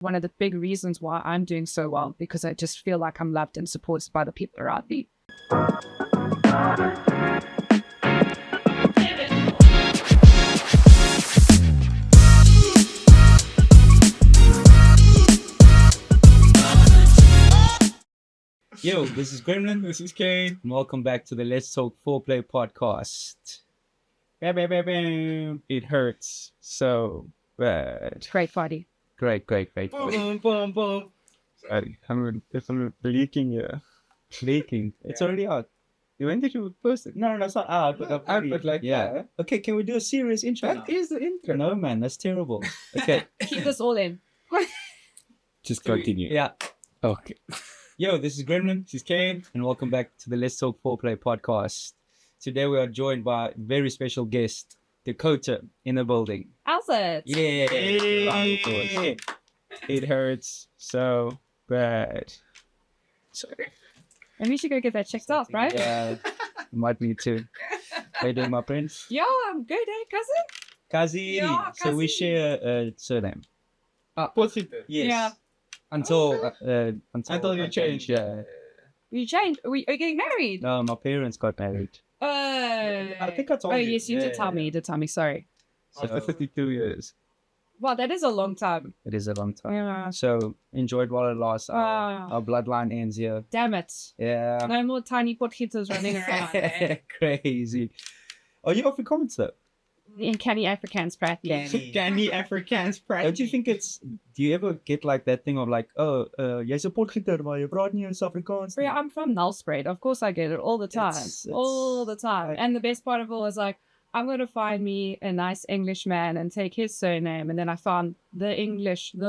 one of the big reasons why I'm doing so well, because I just feel like I'm loved and supported by the people around me. Yo, this is Gremlin. This is Kane. And welcome back to the Let's Talk Foreplay podcast. It hurts so bad. Great party. Great. Boom, boom, boom. Sorry, I'm leaking here. Leaking. It's already out. When did you post it? No, it's not out. But yeah. Okay, can we do a serious intro? That is the intro. No, man, that's terrible. Okay, Keep this all in. Just continue. yeah. Okay. Yo, this is Gremlin. This is Kane. And welcome back to the Let's Talk Foreplay podcast. Today we are joined by a very special guest, Dakota, in the building. How's it? Yeah. Hey. It hurts so bad. Sorry. And we should go get that checked out, right? Yeah, might need to. How you doing, my friends? Yeah, I'm good, cousin? Kazi. Yeah, So we Kazi. share a surname. Positive. Yes. Yeah. Until you change. Yeah. You changed? Are you getting married? No, my parents got married. I think I told Oh, you. yes, you did tell me. You did tell me. Sorry. After 52 years. Well, that is a long time. It is a long time. Yeah. So enjoyed while it lasts. Ah. Our bloodline ends here. Damn it. Yeah. No more tiny potatoes running around. eh? Crazy. Are you Afrikaans though? In Canny Afrikaans practice. Candy Afrikaans Don't you think it's... Do you ever get like that thing of like, oh, jy's 'n potgieter, maar jy praat nie eens Afrikaans nie? Yeah, I'm from Nelspruit. Of course I get it all the time. It's- all the time. And the best part of all is like, I'm going to find me a nice English man and take his surname. And then I found the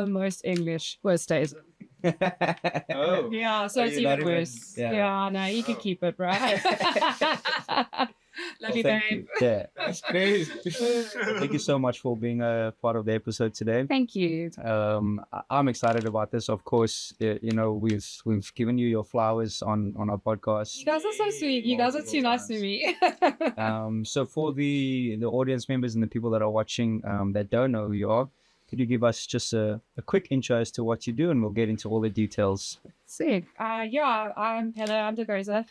most English was Daisy. Oh. Yeah, so Oh, it's you're not even even- worse. yeah. Yeah, no, you can keep it, right? Love you, Thank babe. you. Yeah. That's crazy. Thank you so much for being a part of the episode today. Thank you. I'm excited about this. Of course, you know, we've given you your flowers on our podcast. You guys are so sweet. You guys are too nice to me. So for the audience members and the people that are watching that don't know who you are, could you give us just a quick intro as to what you do, and we'll get into all the details. Sick. Yeah, I'm Dakota.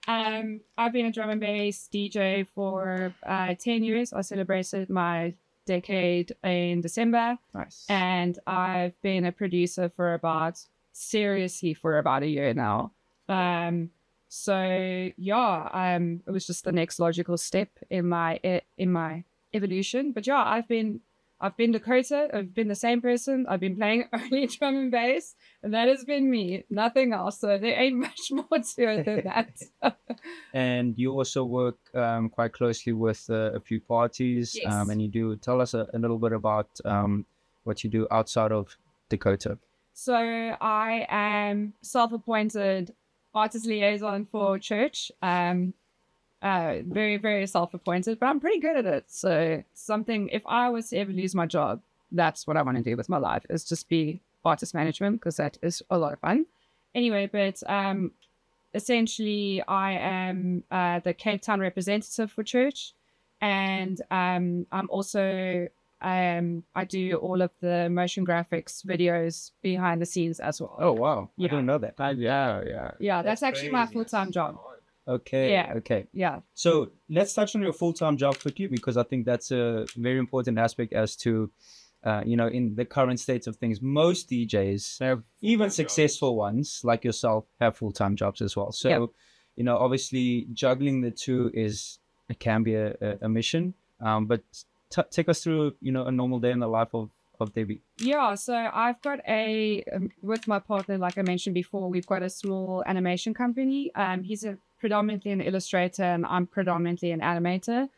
I've been a drum and bass DJ for 10 years. I celebrated my decade in December, Nice. and I've been a producer for about a year now. So yeah, it was just the next logical step in my evolution. But yeah, I've been Dakota. I've been the same person. I've been playing only drum and bass, and that has been me, nothing else. So there ain't much more to it than that. And you also work quite closely with a few parties, Yes. and you do tell us a little bit about what you do outside of Dakota. So I am self-appointed artist liaison for church. Very, very self-appointed, but I'm pretty good at it. So if I was to ever lose my job, that's what I want to do with my life, is just be artist management, because that is a lot of fun. Anyway, but essentially I am the Cape Town representative for church, and I'm also I do all of the motion graphics videos behind the scenes as well. Oh wow, I Yeah. didn't know that. Yeah. Yeah, that's actually my crazy. full-time job. Okay. Yeah. Okay. Yeah. So let's touch on your full-time job quickly, because I think that's a very important aspect as to, you know, in the current state of things, most DJs, even successful ones like yourself, have full-time jobs as well. So, Yeah. you know, obviously juggling the two it can be a mission. But take us through, you know, a normal day in the life of Debbie. Yeah, so I've got with my partner, like I mentioned before, we've got a small animation company. He's predominantly an illustrator, and I'm predominantly an animator.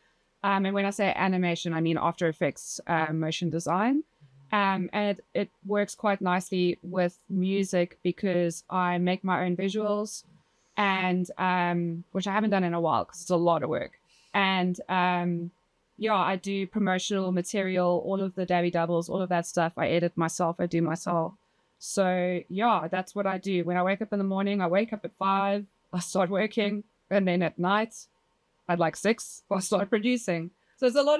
And when I say animation, I mean After Effects motion design. And it works quite nicely with music, because I make my own visuals, and which I haven't done in a while because it's a lot of work. And yeah, I do promotional material, all of the dabby doubles, all of that stuff. I edit myself, I do myself. So yeah, that's what I do. When I wake up in the morning, I wake up at 5, I start working, and then at night, at like 6, I start producing. So it's a lot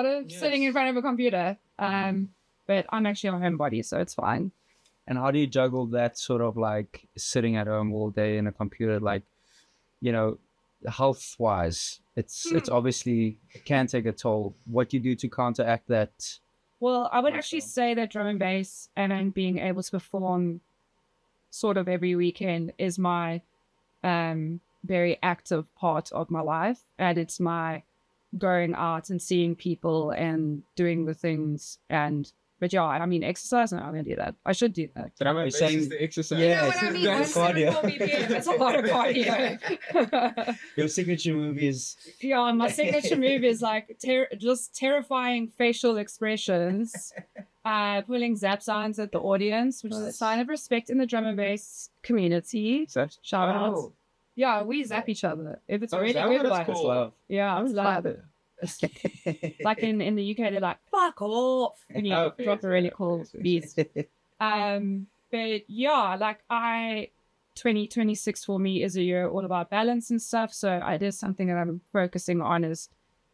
of sitting in front of a computer. but I'm actually a homebody, so it's fine. And how do you juggle that sort of like sitting at home all day in a computer, like, you know, health wise? It's obviously, it can take a toll. What do you do to counteract that? Well, I would actually say that drum and bass and then being able to perform sort of every weekend is my very active part of my life, and it's my going out and seeing people and doing the things. And but yeah, I mean, exercise, no, I'm gonna do that. I should do that. Drum and bass is the exercise. Yeah, You know what I mean? that's cardio. That's a lot of cardio. Your signature move is Yeah, my signature move is like just terrifying facial expressions, pulling zap signs at the audience, which is a sign of respect in the drum and bass community. Shout out. Oh. Yeah, we zap each other. If it's Oh, really is that good, what like, it's called? yeah, I love it. Like in the UK, they're like, fuck off. And you Oh, drop a really yes, cool yes, yes. beat. But yeah, like 2026 for me is a year all about balance and stuff. So it is something that I'm focusing on, is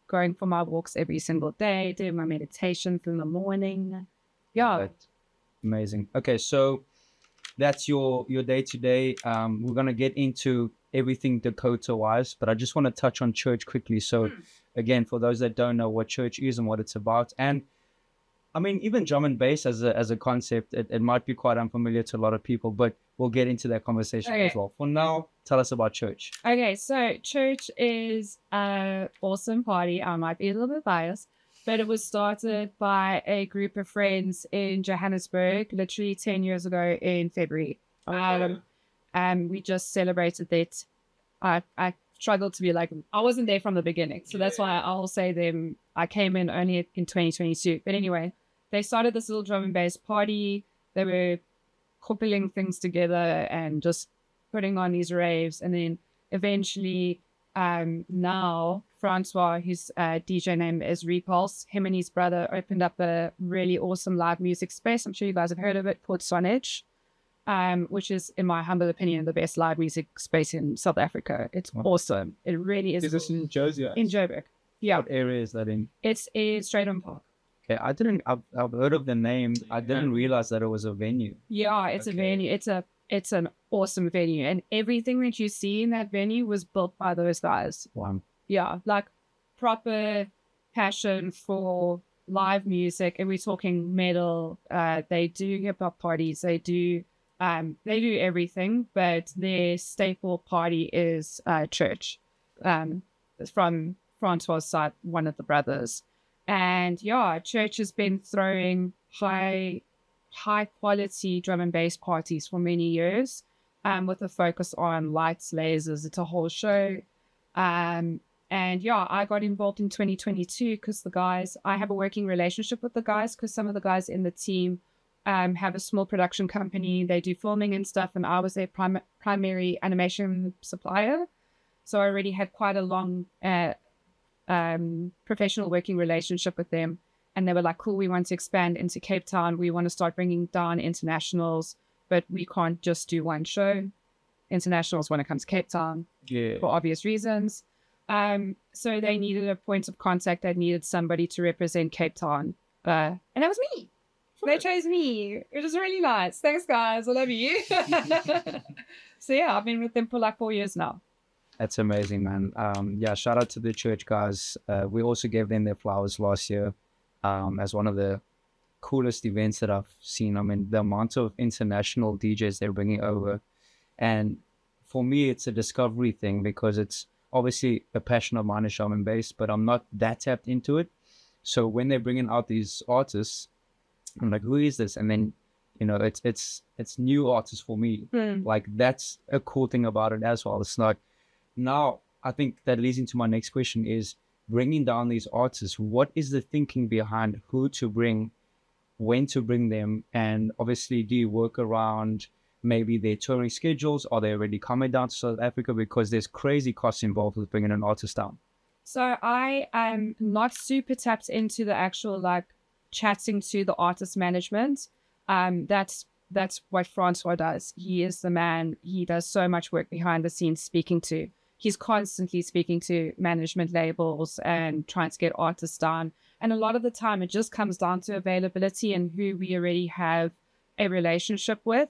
going for my walks every single day, doing my meditations in the morning. Yeah. amazing. Okay, so that's your day to day. We're gonna get into everything Dakota wise, but I just want to touch on Cherch quickly. So again, for those that don't know what Cherch is and what it's about, and I mean, even drum and bass as a concept, it might be quite unfamiliar to a lot of people, but we'll get into that conversation as well. For now, tell us about Cherch. Okay, so Cherch is an awesome party. I might be a little bit biased, but it was started by a group of friends in Johannesburg, literally 10 years ago in February. And we just celebrated that. I struggled to be like, I wasn't there from the beginning, so that's why I'll say them. I came in only in 2022. But anyway, they started this little drum and bass party. They were coupling things together and just putting on these raves. And then eventually, now Francois, whose DJ name is Repulse, him and his brother opened up a really awesome live music space. I'm sure you guys have heard of it, called Sonage, which is, in my humble opinion, the best live music space in South Africa. It's awesome. It really is. Is this in Jersey? In Joburg. Yeah. What area is that in? It's in Straight on Park. Okay, I've heard of the name. I didn't realize that it was a venue. Yeah, it's a venue. It's an awesome venue, and everything that you see in that venue was built by those guys. Wow. Yeah, like proper passion for live music, and we're talking metal. They do hip hop parties. They do everything, but their staple party is Cherch. It's from Francois' side, one of the brothers. And yeah, Cherch has been throwing high quality drum and bass parties for many years, with a focus on lights, lasers. It's a whole show. And yeah, I got involved in 2022 because I have a working relationship with the guys, because some of the guys in the team have a small production company. They do filming and stuff, and I was their primary animation supplier. So I already had quite a long professional working relationship with them. And they were like, cool, we want to expand into Cape Town. We want to start bringing down internationals, but we can't just do one show. Internationals when it comes to Cape Town, for obvious reasons. So they needed a point of contact. They needed somebody to represent Cape Town. And that was me. They chose me. It was really nice. Thanks, guys. I love you. So yeah, I've been with them for like 4 years now. That's amazing, man. Yeah, shout out to the Cherch guys. We also gave them their flowers last year as one of the coolest events that I've seen. I mean, the amount of international DJs they're bringing over. And for me, it's a discovery thing, because it's obviously a passion of mine is drum and bass, but I'm not that tapped into it. So when they're bringing out these artists, I'm like, who is this? And then, you know, it's new artists for me. Like, that's a cool thing about it as well. It's not. Now, I think that leads into my next question is bringing down these artists. What is the thinking behind who to bring, when to bring them? And obviously, do you work around maybe their touring schedules? Are they already coming down to South Africa? Because there's crazy costs involved with bringing an artist down. So I am not super tapped into the actual, like, chatting to the artist management. That's what Francois does. He is the man. He does so much work behind the scenes, speaking to he's constantly speaking to management labels and trying to get artists down. And a lot of the time, it just comes down to availability and who we already have a relationship with.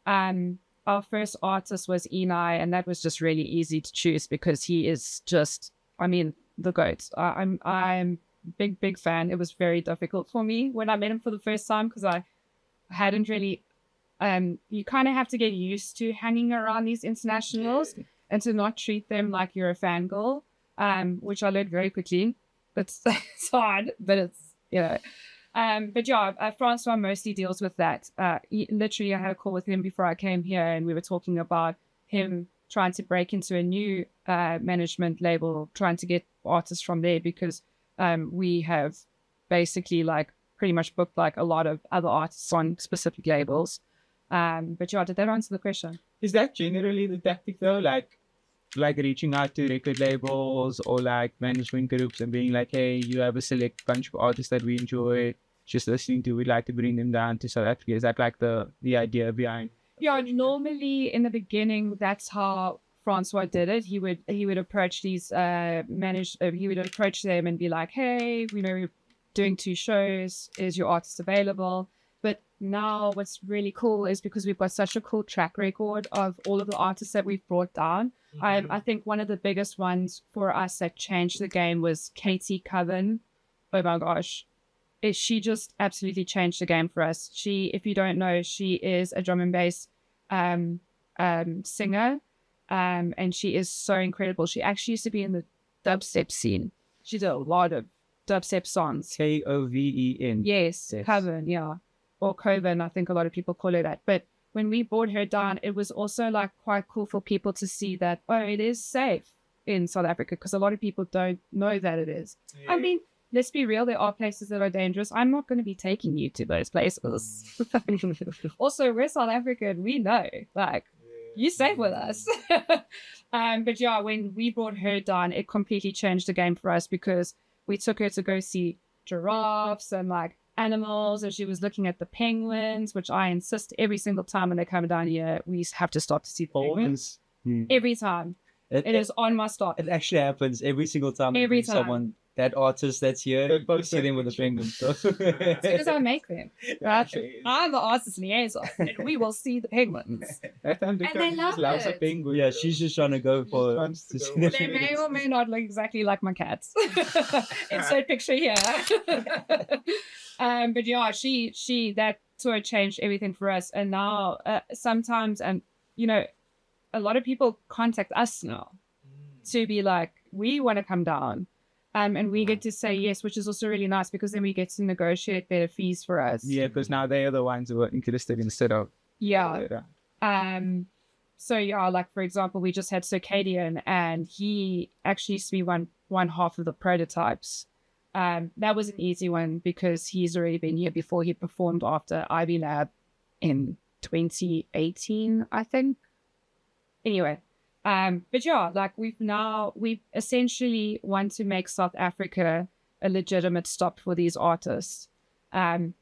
Our first artist was Enai, and that was just really easy to choose because he is just, I mean, the GOAT. I'm big fan. It was very difficult for me when I met him for the first time because I hadn't really, you kind of have to get used to hanging around these internationals and to not treat them like you're a fangirl, which I learned very quickly. It's hard, but it's, but yeah, Francois mostly deals with that. Literally, I had a call with him before I came here, and we were talking about him trying to break into a new management label, trying to get artists from there because we have basically like pretty much booked like a lot of other artists on specific labels. But yeah, did that answer the question? Is that generally the tactic though? Like reaching out to record labels or like management groups and being like, hey, you have a select bunch of artists that we enjoy just listening to, we'd like to bring them down to South Africa. Is that like the idea behind? Yeah, normally in the beginning, that's how Francois did it. He would approach these he would approach them and be like, hey, we're doing 2 shows. Is your artist available? But now what's really cool is because we've got such a cool track record of all of the artists that we've brought down. I think one of the biggest ones for us that changed the game was Katie Coven. Oh my gosh. She just absolutely changed the game for us. If you don't know, she is a drum and bass singer. And she is so incredible. She actually used to be in the dubstep scene. She did a lot of dubstep songs. Koven. Yes, Coven, yeah. Or Coven, I think a lot of people call it that. But when we brought her down, it was also like quite cool for people to see that, it is safe in South Africa, because a lot of people don't know that it is. Yeah. I mean, let's be real, there are places that are dangerous. I'm not going to be taking you to those places. Also, we're South African, we know, like, you're safe with us. But yeah, when we brought her down, it completely changed the game for us because we took her to go see giraffes and like animals, and she was looking at the penguins, which I insist every single time when they come down here, we have to stop to see the penguins. Every time. It is on my stop. It actually happens every single time. Every time. Someone, that artist that's here, see them with the penguins. It's because I make them. Right? I'm the artist liaison, and we will see the penguins. And they love it. Penguin. Yeah, she's just trying to go for... They may or may not look exactly like my cats. Insert picture here. But yeah, she that sort of changed everything for us. And now sometimes, and a lot of people contact us now to be like, we want to come down. And we get to say yes, which is also really nice because then we get to negotiate better fees for us. Yeah, because now they are the ones who are interested instead of... Yeah. So yeah, like for example, we just had Circadian, and he actually used to be one half of the prototypes. That was an easy one because he's already been here before. He performed after Ivy Lab in 2018, I think. Anyway, but yeah, like we essentially want to make South Africa a legitimate stop for these artists. And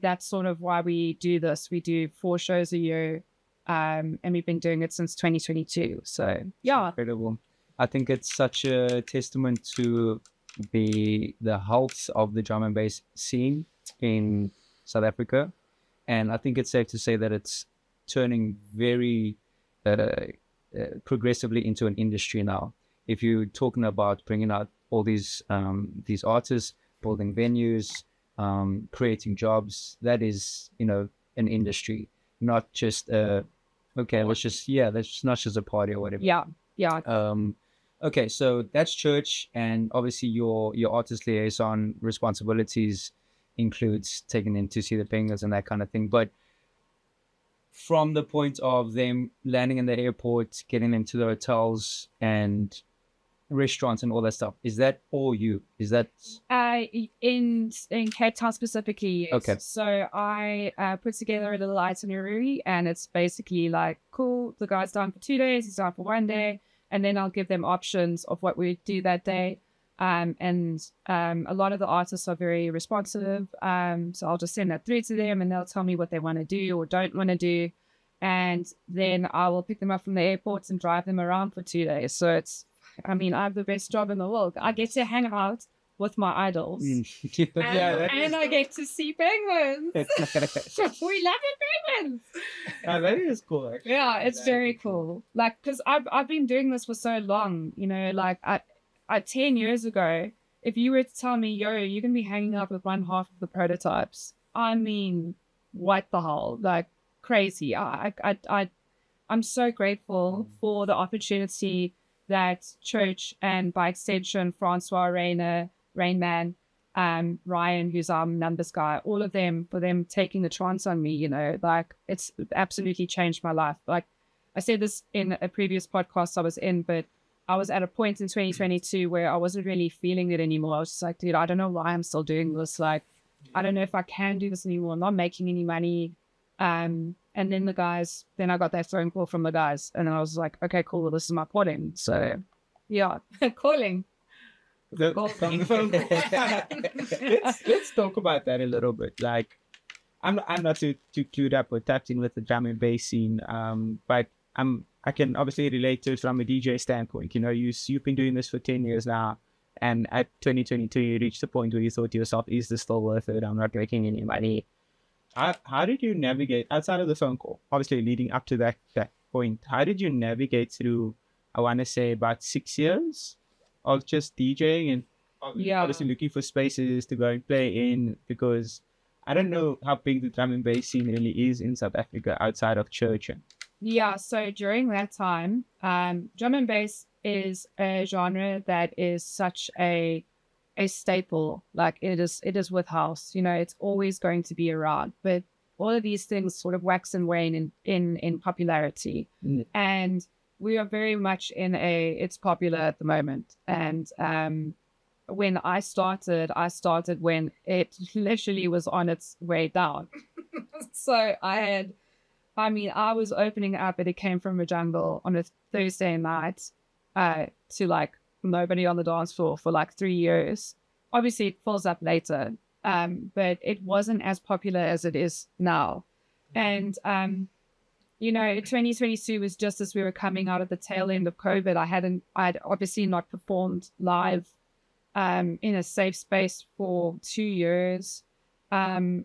that's sort of why we do this. We do 4 shows a year, and we've been doing it since 2022. So yeah. Incredible. I think it's such a testament to the health of the drum and bass scene in South Africa. And I think it's safe to say that it's turning very progressively into an industry now. If you're talking about bringing out all these artists, building venues, creating jobs, that is, an industry, not just that's not just a party or whatever. Yeah. Okay, so that's Cherch, and obviously your artist liaison responsibilities includes taking them to see the penguins and that kind of thing. But from the point of them landing in the airport, getting them to the hotels and restaurants and all that stuff, is that all you? Is that in Cape Town specifically? Yes. Okay. So I put together a little itinerary, and it's basically like, cool, the guy's down for 2 days, he's down for 1 day, and then I'll give them options of what we do that day. And a lot of the artists are very responsive. So I'll just send that through to them, and they'll tell me what they want to do or don't want to do. and then I will pick them up from the airports and drive them around for 2 days. So I have the best job in the world. I get to hang out with my idols. And I get to see penguins. We love it, penguins. That is cool. Actually. Yeah, it's very cool. Like, because I've been doing this for so long, like I 10 years ago, if you were to tell me, yo, you're going to be hanging out with one half of the prototypes, I mean, what the hell? Like, crazy. I'm so grateful for the opportunity that Cherch and by extension, Francois, Rainman, Ryan, who's our numbers guy, all of them, for them taking the chance on me, like it's absolutely changed my life. Like I said this in a previous podcast I was in, but I was at a point in 2022 where I wasn't really feeling it anymore. I was just like, dude, I don't know why I'm still doing this. Like, I don't know if I can do this anymore. I'm not making any money. And then I got that phone call from the guys, and then I was like, okay, cool. Well, this is my calling. So yeah, calling. Let's talk about that a little bit. Like, I'm not too clued up or tapped in with the drum and bass scene, but I can obviously relate to it from a DJ standpoint. You've been doing this for 10 years now, and at 2022 you reached the point where you thought to yourself, is this still worth it? I'm not making any money. How did you navigate outside of the phone call? Obviously, leading up to that point, how did you navigate through? I want to say about 6 years of just DJing and obviously looking for spaces to go and play in, because I don't know how big the drum and bass scene really is in South Africa outside of Cherch. Yeah, so during that time, drum and bass is a genre that is such a staple. Like it is with house, it's always going to be around, but all of these things sort of wax and wane in popularity. And we are very much in it's popular at the moment. And when I started when it literally was on its way down. So I was opening up at It Came From a Jungle on a Thursday night to like nobody on the dance floor for like 3 years. Obviously it falls up later, but it wasn't as popular as it is now. And 2022 was just as we were coming out of the tail end of COVID. I'd obviously not performed live in a safe space for 2 years. And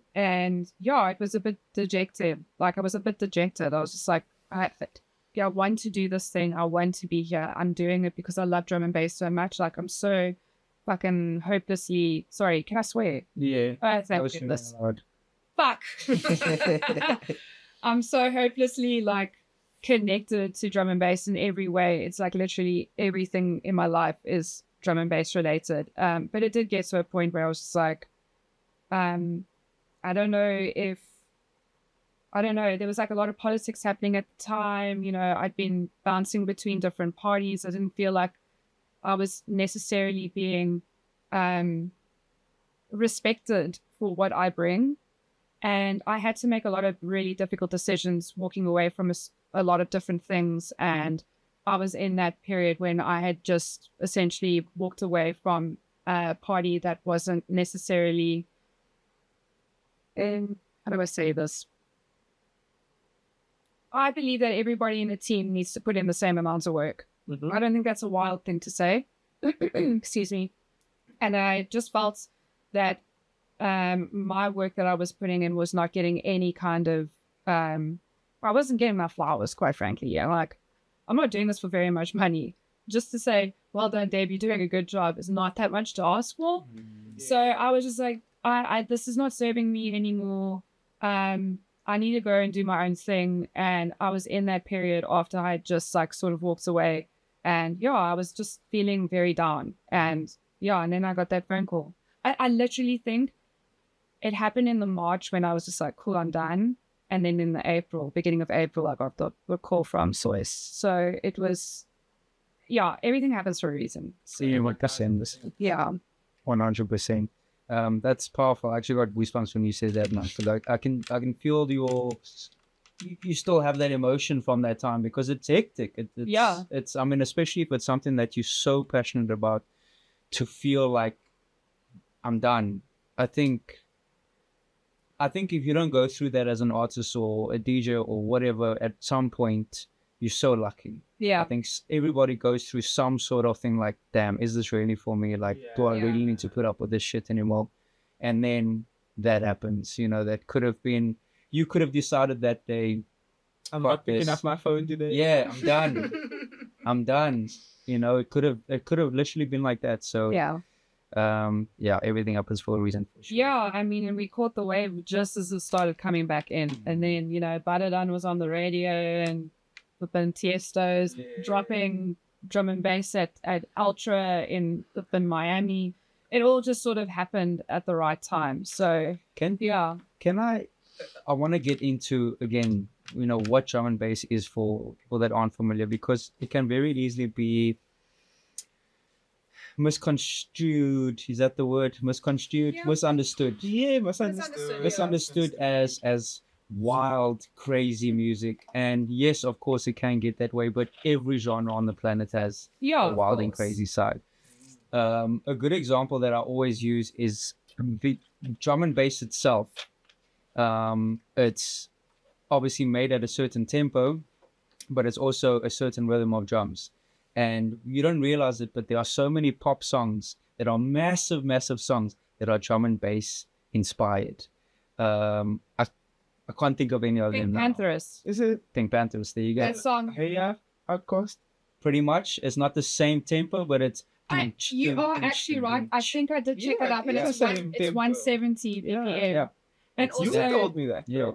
yeah, it was a bit dejected. Like I was a bit dejected. I was just like, I want to do this thing. I want to be here. I'm doing it because I love drum and bass so much. Like I'm so fucking hopelessly, sorry, can I swear? Yeah. Oh, thank goodness. Fuck. I'm so hopelessly like connected to drum and bass in every way. It's like literally everything in my life is drum and bass related. But it did get to a point where I was just like, I don't know, there was like a lot of politics happening at the time. I'd been bouncing between different parties. I didn't feel like I was necessarily being respected for what I bring. And I had to make a lot of really difficult decisions walking away from a lot of different things. And I was in that period when I had just essentially walked away from a party that wasn't necessarily, how do I say this? I believe that everybody in a team needs to put in the same amounts of work. I don't think that's a wild thing to say. Excuse me. And I just felt that my work that I was putting in was not getting any kind of, I wasn't getting my flowers, quite frankly. Yeah, like I'm not doing this for very much money. Just to say, well done, Dave, you're doing a good job is not that much to ask for. So I was just like, this is not serving me anymore. I need to go and do my own thing. And I was in that period after I just like sort of walked away. And yeah, I was just feeling very down. And yeah, and then I got that phone call. I literally think it happened in the March when I was just like, cool, I'm done. And then in the beginning of April, I got the call from Source. So it was, yeah, everything happens for a reason. So, yeah, 100%. Yeah. 100%. That's powerful. I actually got goosebumps when you said that now. Like, I can feel you still have that emotion from that time because it's hectic. It's especially if it's something that you're so passionate about, to feel like I'm done. I think I think if you don't go through that as an artist or a DJ or whatever, at some point you're so lucky. Yeah. I think everybody goes through some sort of thing like, damn, is this really for me? Like, do I really need to put up with this shit anymore? And then that happens, you know, that could have been, you could have decided that day, I'm not picking up my phone today. yeah, I'm done. I'm done. You know, it could have literally been like that. So Yeah. Everything happens for a reason. For sure. Yeah, I mean, and we caught the wave just as it started coming back in. And then, you know, Badadan was on the radio and flippin' Tiesto's dropping drum and bass at Ultra in flippin' Miami. It all just sort of happened at the right time. So, Can I want to get into, again, you know, what drum and bass is for people that aren't familiar, because it can very easily be misconstrued. Is that the word? Misconstrued? Yeah. Misunderstood. Yeah, misunderstood. Misunderstood as wild, crazy music. And yes, of course, it can get that way, but every genre on the planet has a wild and crazy side. A good example that I always use is the drum and bass itself. It's obviously made at a certain tempo, but it's also a certain rhythm of drums. And you don't realize it, but there are so many pop songs that are massive, massive songs that are drum and bass inspired. I can't think of any of them now. Pink Panthers. Is it? Pink Panthers, there you go. That song. Hey, Outcast? Pretty much. It's not the same tempo, but it's... You are actually right. I think I did check it up, and it's 170 BPM. Yeah. And You also, told me that. Yeah.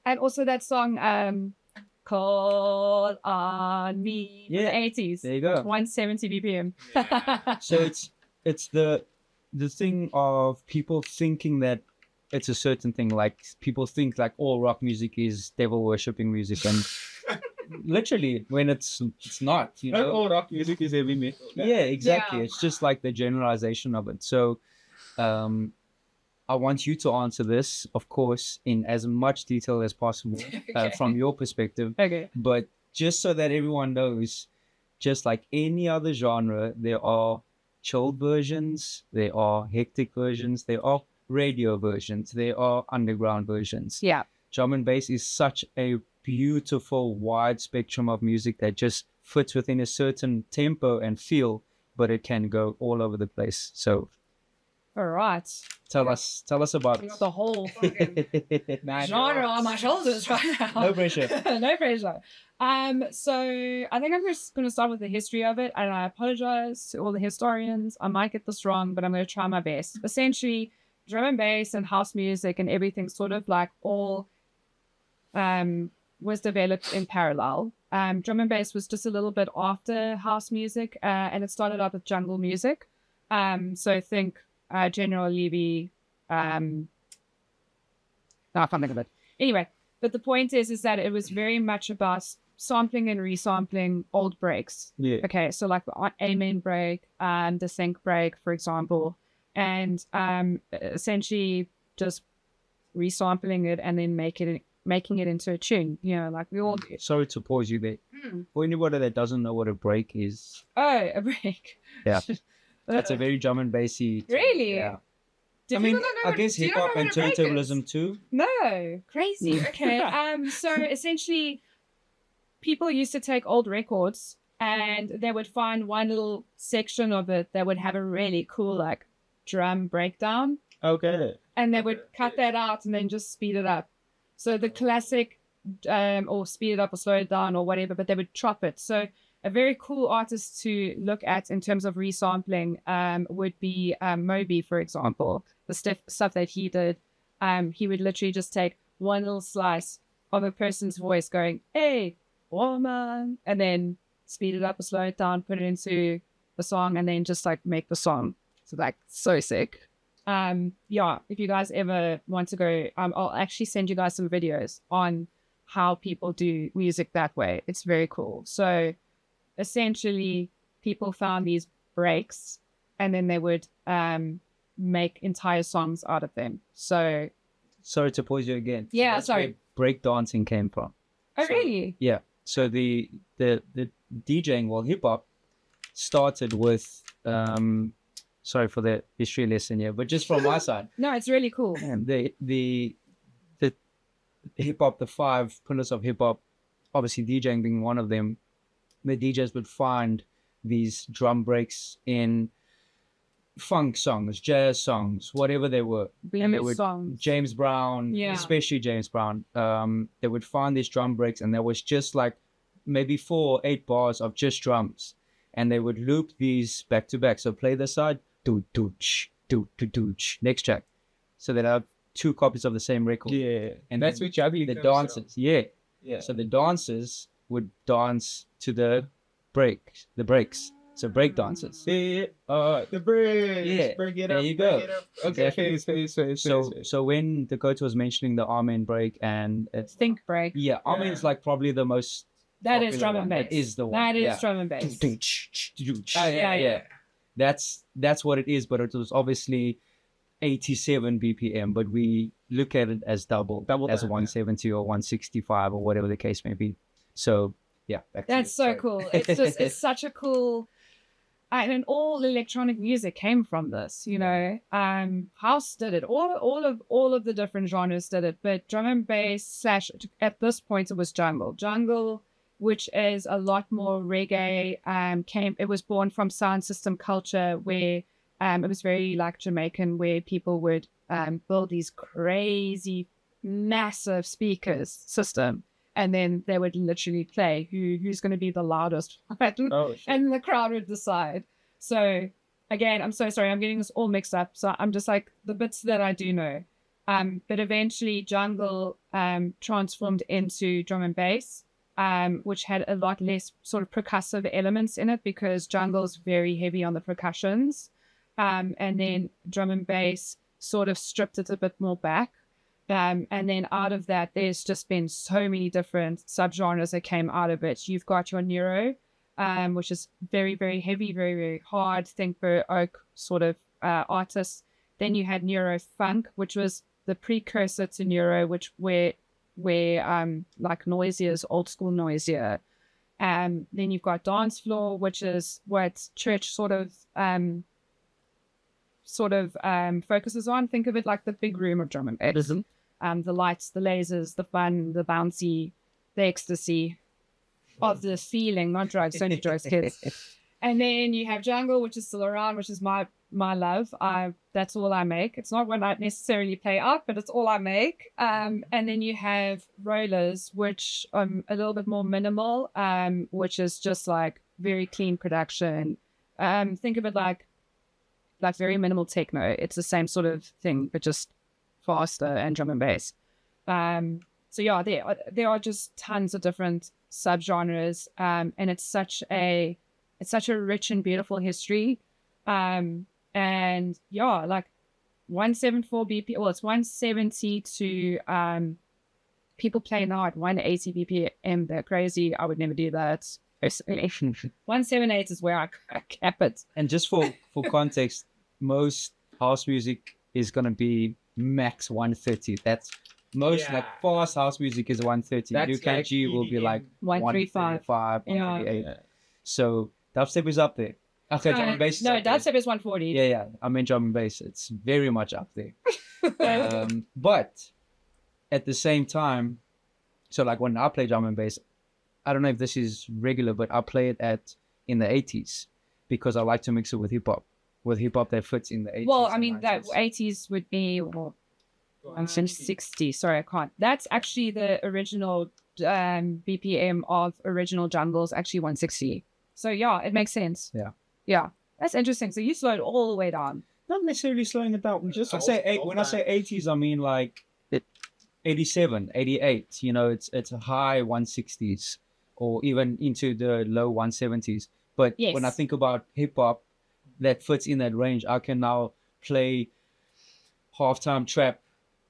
and also that song, Call on Me, Yeah. from the 80s. There you go. 170 BPM. So it's the thing of people thinking that it's a certain thing. Like, people think like all rock music is devil worshipping music, and literally when it's not, you Not know. all rock music is heavy metal. Yeah, exactly. Yeah. It's just like the generalization of it. So I want you to answer this, of course, in as much detail as possible from your perspective. Okay. But just so that everyone knows, just like any other genre, there are chilled versions, there are hectic versions, there are radio versions, there are underground versions. Yeah. Drum and bass is such a beautiful wide spectrum of music that just fits within a certain tempo and feel, but it can go all over the place. So All right. tell us about I got the whole fucking genre on my shoulders right now. No pressure. No pressure. So I think I'm just going to start with the history of it, and I apologize to all the historians. I might get this wrong, but I'm going to try my best. Essentially, drum and bass and house music and everything sort of like all was developed in parallel. Drum and bass was just a little bit after house music, and it started out with jungle music. So think General Levy. No, I can't think of it. Anyway, but the point is that it was very much about sampling and resampling old breaks. Yeah. Okay, so like the Amen break and the sync break, for example, and essentially just resampling it and then making it into a tune. You know, like we all do. Sorry to pause you there. For anybody that doesn't know what a break is, Oh, a break. Yeah. that's a very drum and bassy. Really? Yeah. Do I mean, people not know I what- guess do you hip not hop know and what a break is? turntablism too. No, crazy. Okay. So essentially, people used to take old records and they would find one little section of it that would have a really cool like drum breakdown, Okay. and they would cut that out and then just speed it up. So the classic, or speed it up or slow it down or whatever, but they would chop it. So a very cool artist to look at in terms of resampling would be Moby, for example. The stuff that he did, he would literally just take one little slice of a person's voice going, "Hey, woman," and then speed it up or slow it down, put it into the song, and then just like make the song. So like so sick. Yeah, if you guys ever want to go, I'll actually send you guys some videos on how people do music that way. It's very cool. So essentially, people found these breaks and then they would make entire songs out of them. So Sorry to pause you again. Yeah, That's sorry. where break dancing came from. oh really? Yeah. So the DJing, well, hip hop started with sorry for the history lesson here, but just from my side, No, it's really cool. the hip hop, the 5 pillars of hip hop, obviously DJing being one of them, the DJs would find these drum breaks in funk songs, jazz songs, whatever they were. They would, songs. James Brown, especially James Brown, they would find these drum breaks, and there was just like maybe 4 or 8 bars of just drums, and they would loop these back to back. So play the side, next track. So they'd have 2 copies of the same record. Yeah, and that's then what juggling. the dancers. Yeah. So the dancers would dance to the breaks. So break dancers. The bridge. Yeah, Bring it there up, you go. bring it up. Okay, face. So when Dakota was mentioning the Amen break and Think break. yeah, Amen is like probably the most. That is popular drum one. and bass. That is the one. That is yeah. drum and bass. Yeah. That's what it is, but it was obviously 87 BPM, but we look at it as double as 170 or 165 or whatever the case may be. So yeah, that's so cool. It's just it's such a cool. And all electronic music came from this, you know. House did it. All of the different genres did it, but drum and bass / at this point it was jungle, which is a lot more reggae. It was born from sound system culture where it was very like Jamaican, where people would build these crazy massive speakers system, and then they would literally play who's going to be the loudest, and the crowd would decide. So again, I'm so sorry, I'm getting this all mixed up. So I'm just like the bits that I do know. But eventually jungle transformed into drum and bass, which had a lot less sort of percussive elements in it because jungle's very heavy on the percussions. And then drum and bass sort of stripped it a bit more back. And then out of that, there's just been so many different subgenres that came out of it. You've got your neuro, which is very, very heavy, very, very hard, think for oak sort of artists. Then you had neuro funk, which was the precursor to neuro, which where like Noisier is old school Noisier. Then you've got dance floor, which is what Cherch sort of focuses on. Think of it like the big room of drum and bass. The lights, the lasers, the fun, the bouncy, the ecstasy of the feeling, not drugs, only drugs, kids. And then you have jungle, which is still around, which is my love. That's all I make. It's not what I necessarily play out, but it's all I make. And then you have rollers, which are a little bit more minimal, which is just like very clean production. Think of it like very minimal techno. It's the same sort of thing, but just faster and drum and bass. So yeah, there are just tons of different subgenres, and it's such a rich and beautiful history. And yeah, like 174 BPM. Well, it's 170 to people play now at 180 BPM. They're crazy. I would never do that. 178 is where I cap it. And just for context, most house music is gonna be max 130. That's most like fast house music is 130. UKG will be like 135, 138. So dubstep is up there. Okay, drum and bass. No, dubstep is 140. Yeah. I mean drum and bass. It's very much up there. But at the same time, so like when I play drum and bass, I don't know if this is regular, but I play it in the 80s because I like to mix it with hip hop. With hip hop that fits in the 80s. Well, I mean, 90s. that 80s would be 160. Sorry, I can't. That's actually the original BPM of original jungles, actually 160. So yeah, it makes sense. Yeah, that's interesting. So you slowed all the way down. Not necessarily slowing it down. Just when I say 80s, I mean like 87, 88. You know, it's a high 160s or even into the low 170s. But when I think about hip hop that fits in that range, I can now play halftime trap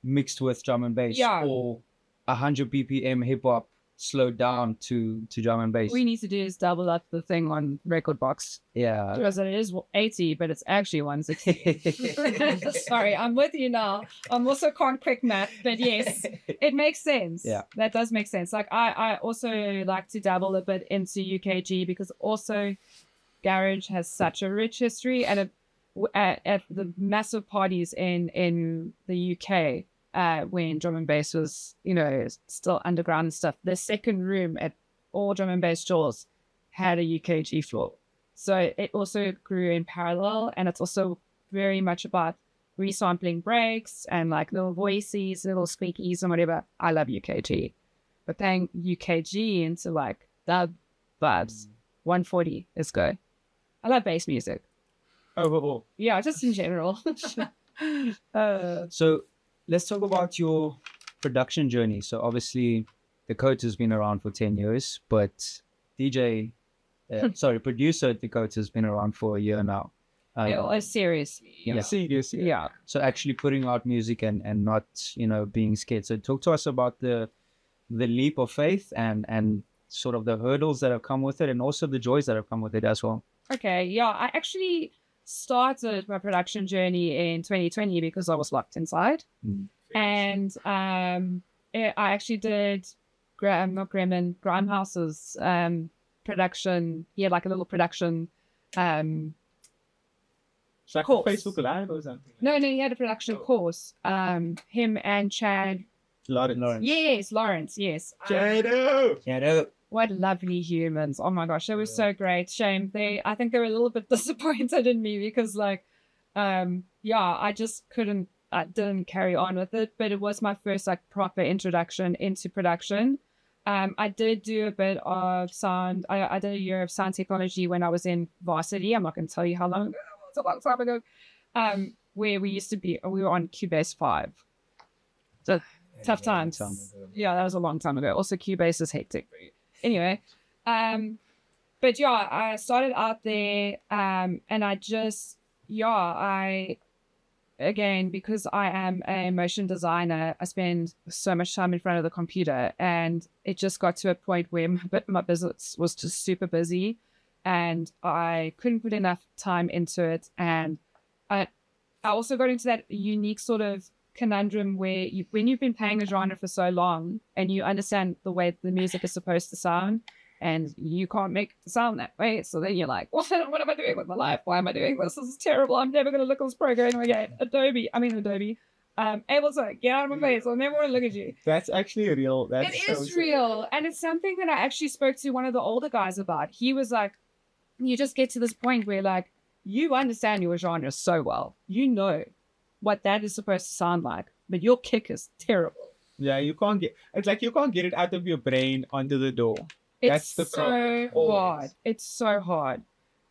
mixed with drum and bass, or 100 BPM hip hop slowed down to drum and bass. What we need to do is double up the thing on record box. Yeah, because it is 80, but it's actually 160. Sorry, I'm with you now. I'm also can't quick math, but yes, it makes sense. Yeah, that does make sense. Like I also like to dabble a bit into UKG because also garage has such a rich history, and at the massive parties in the UK, when drum and bass was, still underground and stuff. The second room at all drum and bass jaws had a UKG floor. So it also grew in parallel, and it's also very much about resampling breaks and like little voices, little squeakies and whatever. I love UKG. But playing UKG into like dub vibes, 140 is good. I love bass music. Overall. Yeah, just in general. So let's talk about your production journey. So obviously Dakota's been around for 10 years, but producer Dakota's been around for a year now. Seriously. Yeah. Serious. Yeah. So actually putting out music and not, being scared. So talk to us about the leap of faith and sort of the hurdles that have come with it, and also the joys that have come with it as well. Okay. Yeah. I actually started my production journey in 2020 because I was locked inside. And I actually did Grimehouse's production. He had like a little production It's like course. Facebook Live or something. No, he had a production course. Him and Chad. Lawrence. Yes, Lawrence, yes. Chado. What lovely humans. Oh my gosh, they were so great. Shame. I think they were a little bit disappointed in me because I just didn't carry on with it, but it was my first like proper introduction into production. I did do a bit of sound. I did a year of sound technology when I was in varsity. I'm not going to tell you how long ago. It's a long time ago. Where we were on Cubase 5. So tough times. Yeah, that was a long time ago. Also, Cubase is hectic. Anyway, but yeah, I started out there, and again, because I am a motion designer, I spend so much time in front of the computer, and it just got to a point where my business was just super busy, and I couldn't put enough time into it. And I also got into that unique sort of conundrum where when you've been playing a genre for so long and you understand the way the music is supposed to sound, and you can't make it sound that way. So then you're like, what am I doing with my life? Why am I doing this? This is terrible. I'm never going to look at this program again. Adobe. Ableton, get out of my face. I'll never want to look at you. That's actually real. It is real. And it's something that I actually spoke to one of the older guys about. He was like, you just get to this point where like, you understand your genre so well. You know what that is supposed to sound like, but your kick is terrible. Yeah, you can't get it out of your brain onto the door. It's so hard. It's so hard.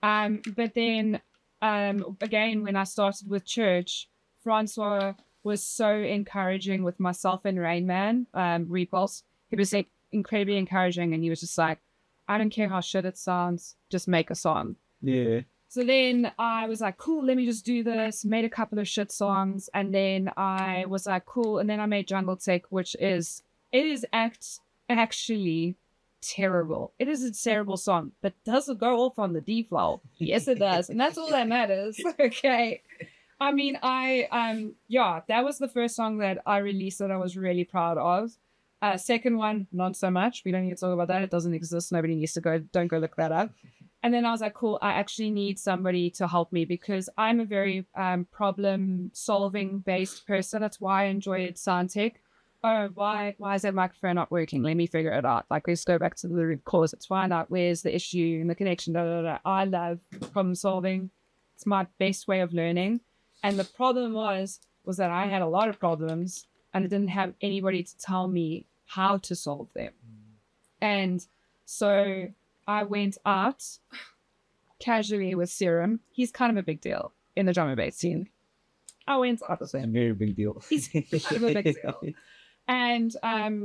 But then, again, when I started with Cherch, Francois was so encouraging with myself and Rainman, Repulse. He was like incredibly encouraging, and he was just like, I don't care how shit it sounds, just make a song. Yeah. So then I was like, cool, let me just do this. Made a couple of shit songs, and then I was like, cool. And then I made Jungle Tech, which is actually terrible. It is a terrible song, but does it go off on the D flow? Yes, it does, and that's all that matters. Okay. I mean, that was the first song that I released that I was really proud of. Second one, not so much. We don't need to talk about that. It doesn't exist. Nobody needs to don't go look that up. And then I was like, cool, I actually need somebody to help me because I'm a very problem-solving based person. That's why I enjoyed sound tech. Oh, why is that microphone not working? Let me figure it out. Like, let's go back to the root cause. Let's find out where's the issue and the connection. I love problem-solving. It's my best way of learning. And the problem was that I had a lot of problems and I didn't have anybody to tell me how to solve them. And so I went out casually with Serum. He's kind of a big deal in the drum and bass scene. I went out with him. A very big deal. He's kind of a big deal. And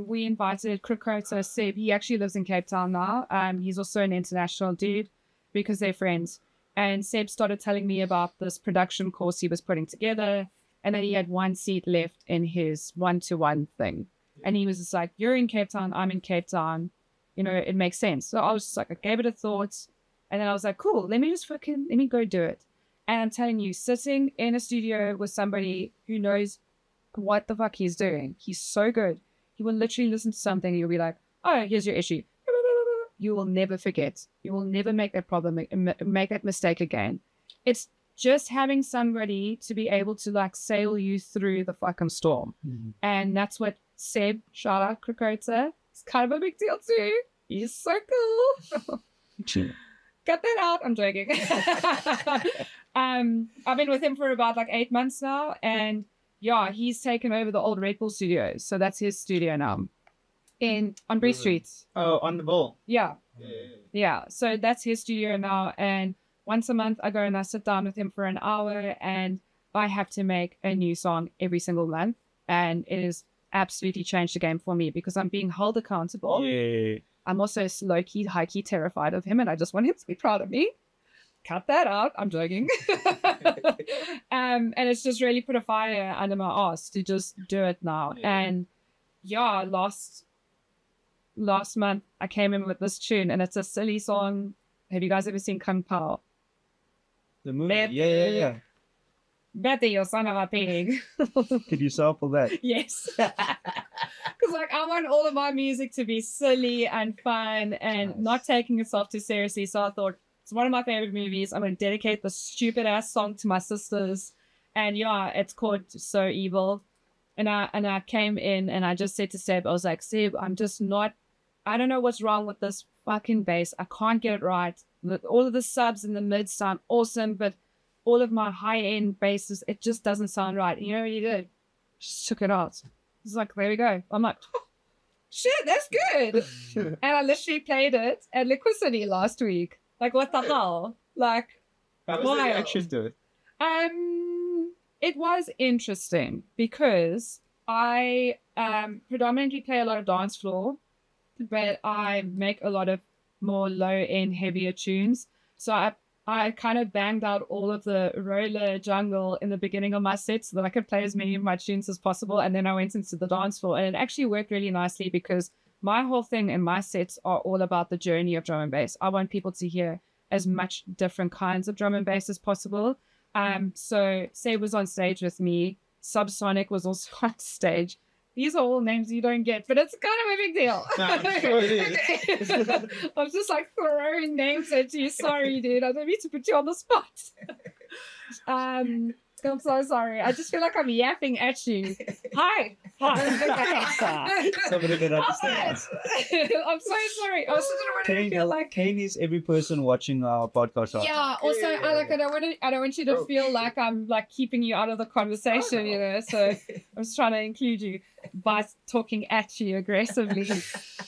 we invited Dakota Seb. He actually lives in Cape Town now. He's also an international dude because they're friends. And Seb started telling me about this production course he was putting together, and that he had one seat left in his one-to-one thing. And he was just like, you're in Cape Town, I'm in Cape Town. You know, it makes sense. So I was just like, I gave it a thought. And then I was like, cool, let me go do it. And I'm telling you, sitting in a studio with somebody who knows what the fuck he's doing, he's so good. He will literally listen to something and you'll be like, oh, here's your issue. You will never forget. You will never make that problem, make that mistake again. It's just having somebody to be able to like sail you through the fucking storm. And that's what Seb, shout out Dakota, it's kind of a big deal too. He's so cool. Cut that out. I'm joking. I've been with him for about like 8 months now, and yeah, he's taken over the old Red Bull studios, so that's his studio now on Bree Street. Oh, on the ball. Yeah. So that's his studio now, and once a month I go and I sit down with him for an hour, and I have to make a new song every single month, and it has absolutely changed the game for me because I'm being held accountable. I'm also low-key, high-key terrified of him, and I just want him to be proud of me. Cut that out. I'm joking. And it's just really put a fire under my ass to just do it now. And yeah, last month I came in with this tune, and it's a silly song. Have you guys ever seen Kung Pao? The movie? Yeah. Betty, you son of a pig. Could you sample that? Yes. Because like I want all of my music to be silly and fun and not taking itself too seriously. So I thought it's one of my favorite movies. I'm going to dedicate the stupid ass song to my sisters. And yeah, it's called So Evil. And I came in and I just said to Seb, I was like, Seb, I don't know what's wrong with this fucking bass. I can't get it right. All of the subs and the mids sound awesome, but all of my high-end basses, it just doesn't sound right. And you know what he did? Just took it out. He's like, there we go. I'm like, oh, shit, that's good. And I literally played it at Liquid City last week. Like, what the hell? Like, How was the reaction to it? It was interesting because I predominantly play a lot of dance floor, but I make a lot of more low-end, heavier tunes. So I kind of banged out all of the roller jungle in the beginning of my set so that I could play as many of my tunes as possible. And then I went into the dance floor, and it actually worked really nicely because my whole thing and my sets are all about the journey of drum and bass. I want people to hear as much different kinds of drum and bass as possible. So Seb was on stage with me. Subsonic was also on stage. These are all names you don't get, but it's kind of a big deal. Nah, sure it is. I'm just like throwing names at you. Sorry, dude. I don't mean to put you on the spot. I'm so sorry. I just feel like I'm yapping at you. Hi. Somebody didn't understand. I'm so sorry. I was just trying to feel like Kane is every person watching our podcast right now. yeah. Also, I don't want you to feel like I'm like keeping you out of the conversation, you know. So I was trying to include you by talking at you aggressively.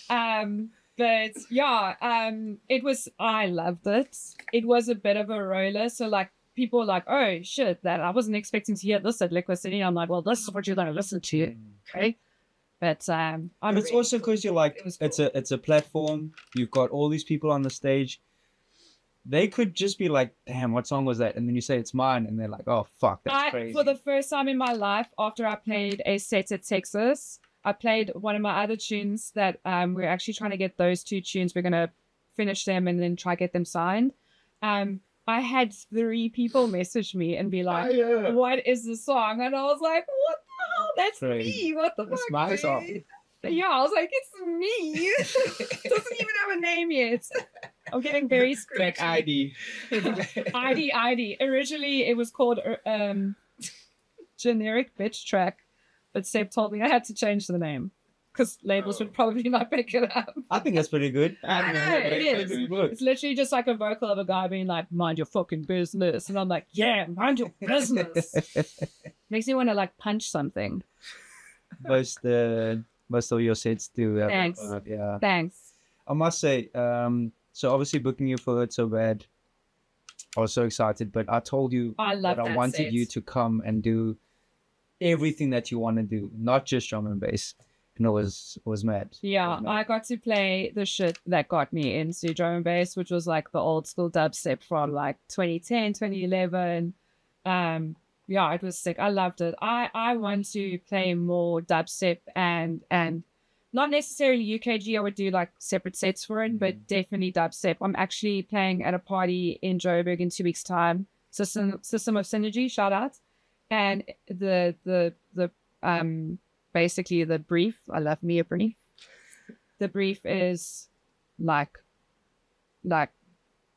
But yeah, I loved it. It was a bit of a roller. So like people were like, oh shit, that I wasn't expecting to hear this at Liquid City. I'm like, well, this is what you're going to listen to. Okay. But it's also because you're like, it's a platform. You've got all these people on the stage. They could just be like, damn, what song was that? And then you say it's mine, and they're like, oh fuck, that's crazy. For the first time in my life, after I played a set at Texas, I played one of my other tunes that we're actually trying to get those 2 tunes. We're gonna finish them and then try get them signed. I had 3 people message me and be like, what is the song? And I was like, what the hell? That's crazy. me. What the fuck? It's my song. Yeah, I was like, it's me. It doesn't even have a name yet. I'm getting very Track ID. ID. Originally, it was called Generic Bitch Track, but Seb told me I had to change the name because labels would probably not pick it up. I think that's pretty good. I know, it is. It's literally just like a vocal of a guy being like, mind your fucking business. And I'm like, yeah, mind your business. Makes me want to like punch something. Most of your sets do. Thanks. Yeah. Thanks. I must say, so obviously booking you for It's So Bad, I was so excited, but I told you I wanted set. you to come and do everything that you want to do, not just drum and bass. And it was mad. Yeah, I got to play the shit that got me into drum and bass, which was like the old school dubstep from like 2010, 2011. Yeah, it was sick. I loved it. I want to play more dubstep and not necessarily UKG. I would do like separate sets for it, but definitely dubstep. I'm actually playing at a party in Johannesburg in 2 weeks' time. System of Synergy, shout out. And the basically the brief. I love me a brief. The brief is like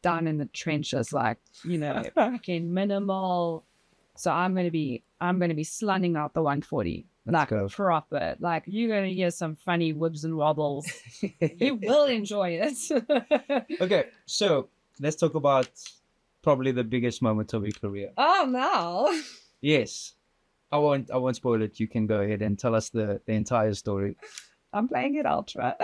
down in the trenches, like, fucking minimal. So I'm gonna be slunning out the 140. Like proper. Like you're gonna hear some funny wibs and wobbles. You will enjoy it. Okay, so let's talk about probably the biggest moment of your career. Oh no. Yes. I won't spoil it. You can go ahead and tell us the entire story. I'm playing it ultra.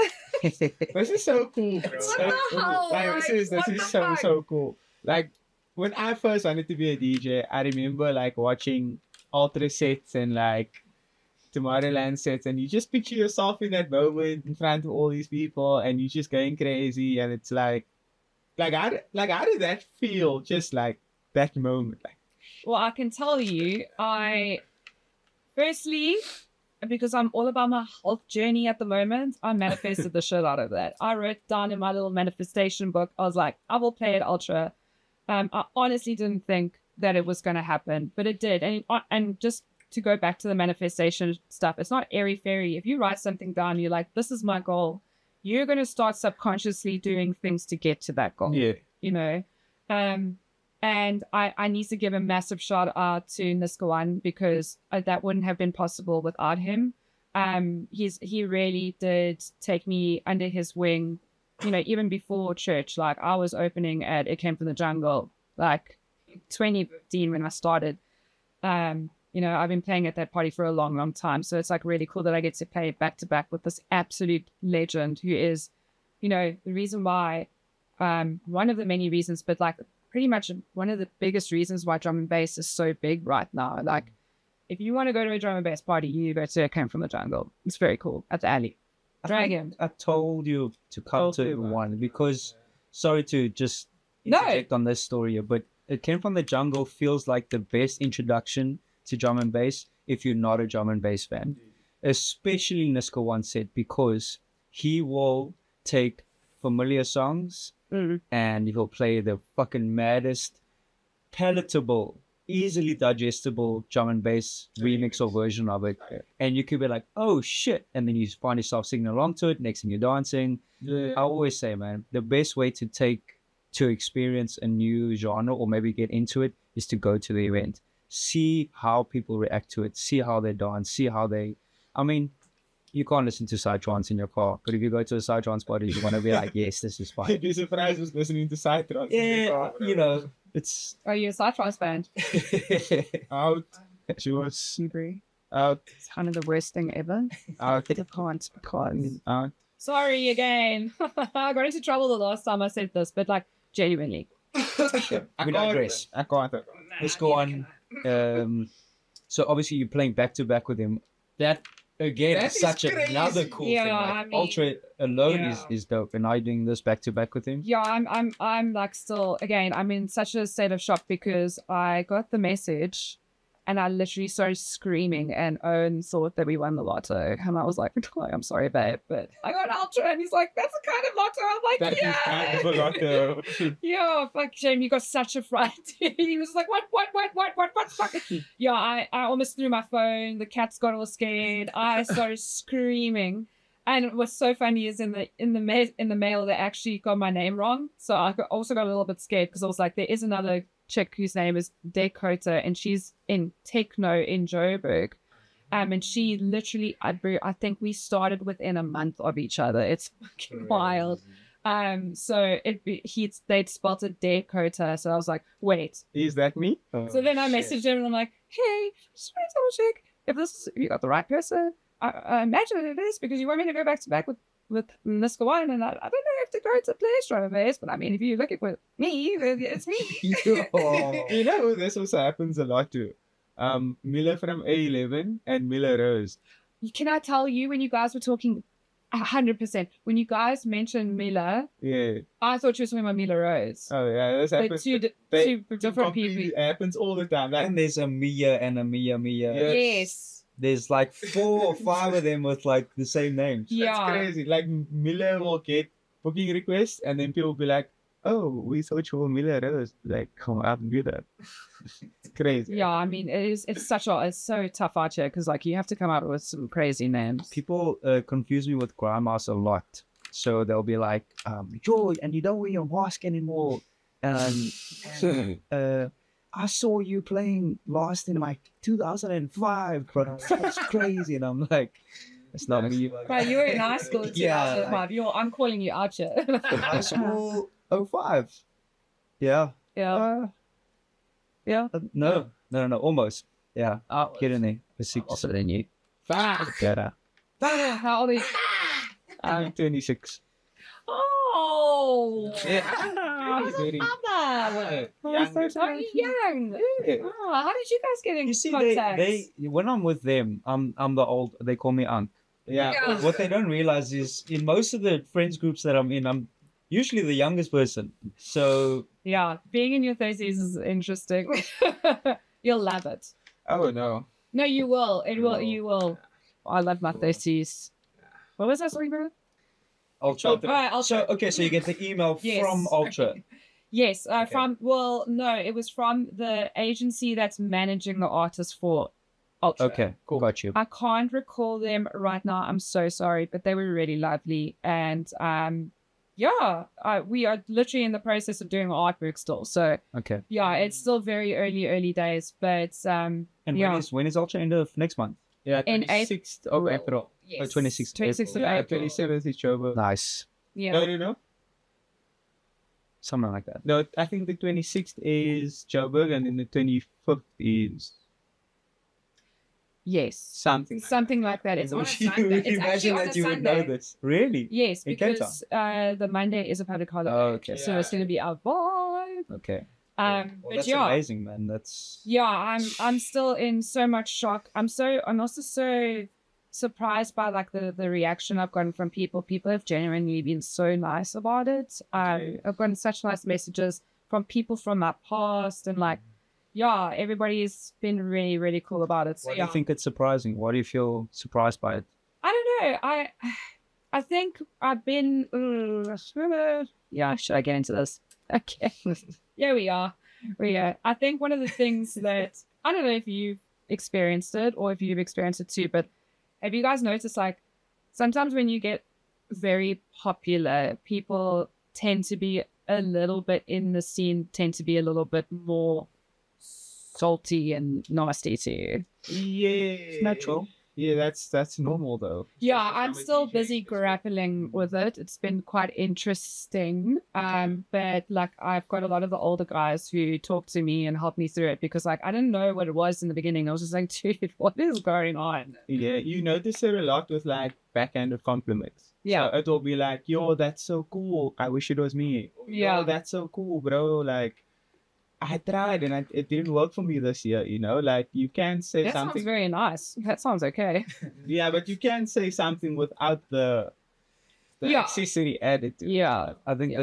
This is so cool, bro. What the hell? Like, this is so cool. Like when I first wanted to be a DJ, I remember like watching ultra sets and like Tomorrowland sets, and you just picture yourself in that moment in front of all these people, and you're just going crazy, and it's like how did that feel? Just like that moment, like. Well, I can tell you, firstly, because I'm all about my health journey at the moment, I manifested the shit out of that. I wrote down in my little manifestation book, I was like, I will play it ultra. I honestly didn't think that it was going to happen, but it did. And just to go back to the manifestation stuff, it's not airy-fairy. If you write something down, you're like, this is my goal. You're going to start subconsciously doing things to get to that goal. Yeah. And I need to give a massive shout out to Niskawan because that wouldn't have been possible without him. He really did take me under his wing, even before church. Like I was opening at It Came From The Jungle, like 2015 when I started. I've been playing at that party for a long, long time. So it's like really cool that I get to play back to back with this absolute legend who is, the reason why, one of the many reasons, but like pretty much one of the biggest reasons why drum and bass is so big right now. Like if you want to go to a drum and bass party, you go to It Came From The Jungle. It's very cool at the alley. Dragon. I told you to come to one because, sorry to just interject on this story, but It Came From The Jungle feels like the best introduction to drum and bass if you're not a drum and bass fan. Especially Niska once said, because he will take familiar songs and he'll play the fucking maddest, palatable, easily digestible drum and bass remix or version of it. And you could be like, oh shit. And then you find yourself singing along to it. Next thing you're dancing. I always say, man, the best way to experience a new genre or maybe get into it is to go to the event. See how people react to it. See how they dance. You can't listen to Psytrance in your car, but if you go to a Psytrance party, you want to be like, yes, this is fine. You'd be surprised with listening to Psytrance. Yeah, it's... Are you a Psytrance band? Out. She was super. Out. It's kind of the worst thing ever. Out. I can't because... Out. Sorry again. I got into trouble the last time I said this, but like, genuinely. We digress. I can't. Let's go on. So obviously you're playing back to back with him. That again is such another cool thing. Like, Ultra alone is dope, and now you're doing this back to back with him. Yeah, I'm like still again. I'm in such a state of shock because I got the message, and I literally started screaming, and Owen thought that we won the lotto, and I was like, I'm sorry, babe, but I got Ultra, and he's like, that's a kind of lotto. I'm like, that yeah, kind of a lotto. Yeah, fuck shame. You got such a fright. He was like, what, fuck. Yeah, I almost threw my phone. The cats got all scared. I started screaming, and what's so funny is in the mail they actually got my name wrong, so I also got a little bit scared because I was like, there is another chick whose name is Dakota, and she's in techno in Johannesburg. And she literally, I think we started within a month of each other. It's fucking wild. So they'd spotted Dakota, so I was like, wait, is that me? So then I messaged him and I'm like, hey, just want to double check if you got the right person. I imagine it is because you want me to go back to back with Niska One, and I don't know if Dakota plays drum and bass, but I mean, if you're looking for me, then it's me. You know, this also happens a lot too. Miller from A11 and Miller Rose. Can I tell you, when you guys were talking 100%, when you guys mentioned Miller, I thought you were talking about Miller Rose. Oh yeah, this happens. Two different people. It happens all the time. And there's a Mia and a Mia. Yes. There's like 4 or 5 of them with like the same names. Yeah. That's crazy. Like Miller will get booking requests and then people will be like, oh, we search for Miller Rose. Like, come out and do that. It's crazy. Yeah, I mean, it's so tough out here because like you have to come out with some crazy names. People confuse me with grandmas a lot. So they'll be like, Joy, and you don't wear your mask anymore. I saw you playing Lost in like 2005, bro. That's crazy. And I'm like, it's not me. But you were in high school in Yeah, 2005. I'm calling you Archer. High school 05. Yeah. Yeah. Yeah. No, almost. Yeah. Get in there. For 6. Also than you. Fuck. Yeah. How old are you? I'm 26. Oh. Yeah. So young. Oh, how did you guys get in You see, contact? they when I'm with them, I'm the old. They call me Aunt. Yeah. What they don't realize is in most of the friends groups that I'm in, I'm usually the youngest person. So Yeah, being in your 30s is interesting. You'll love it. Oh no. No, you will. It will. You will. I love my 30s. What was that, sorry, bro? Ultra. Right, Ultra. So okay, so you get the email Yes. from Ultra. Yes, Okay. no, it was from the agency that's managing the artist for Ultra. Okay, cool. Got you. I can't recall them right now. I'm so sorry, but they were really lovely. And yeah, we are literally in the process of doing artwork still. So Okay. yeah, it's still very early days. But And yeah. when is Ultra? End of next month? Yeah. In 26th of April. Yes. 26th 26th of Yeah. April. 27th is Joburg. Nice. Yeah. No. Something like that. No, I think the 26th is Joburg and then the 25th is Yes. something. Something like that. It's on a Sunday. It's actually on a Sunday. this. Really? Yes, In Cape because the Monday is a public holiday. Oh, okay. So it's going to be our vibe. Okay. Well, Well, but that's yeah, amazing, man. That's yeah, I'm still in so much shock. I'm also so surprised by like the reaction I've gotten from people. People have genuinely been so nice about it. I've gotten such nice messages from people from my past, and like, yeah, everybody's been really, really cool about it. So Why do yeah, you think it's surprising? Why do you feel surprised by it? I don't know. I think I've been. Yeah, should I get into this? Okay. Yeah, we are. I think one of the things that I don't know if you've experienced it or if you've experienced it too, but have you guys noticed like sometimes when you get very popular, people tend to be a little bit in the scene, tend to be a little bit more salty and nasty to you. Yeah. It's natural. Yeah, that's normal though. Yeah, I'm still busy grappling with it. It's been quite interesting. But like I've got a lot of the older guys who talk to me and help me through it because like I didn't know what it was in the beginning. I was just like, dude, what is going on? Yeah, you notice it a lot with like backhanded compliments. Yeah. So it'll be like, yo, that's so cool. I wish it was me. Yeah. Yo, that's so cool, bro. Like, I tried and it didn't work for me this year, you know? Like, you can say That something. sounds very nice. That sounds okay. Yeah, but you can say something without the Yeah. accessory added to it. Yeah. I think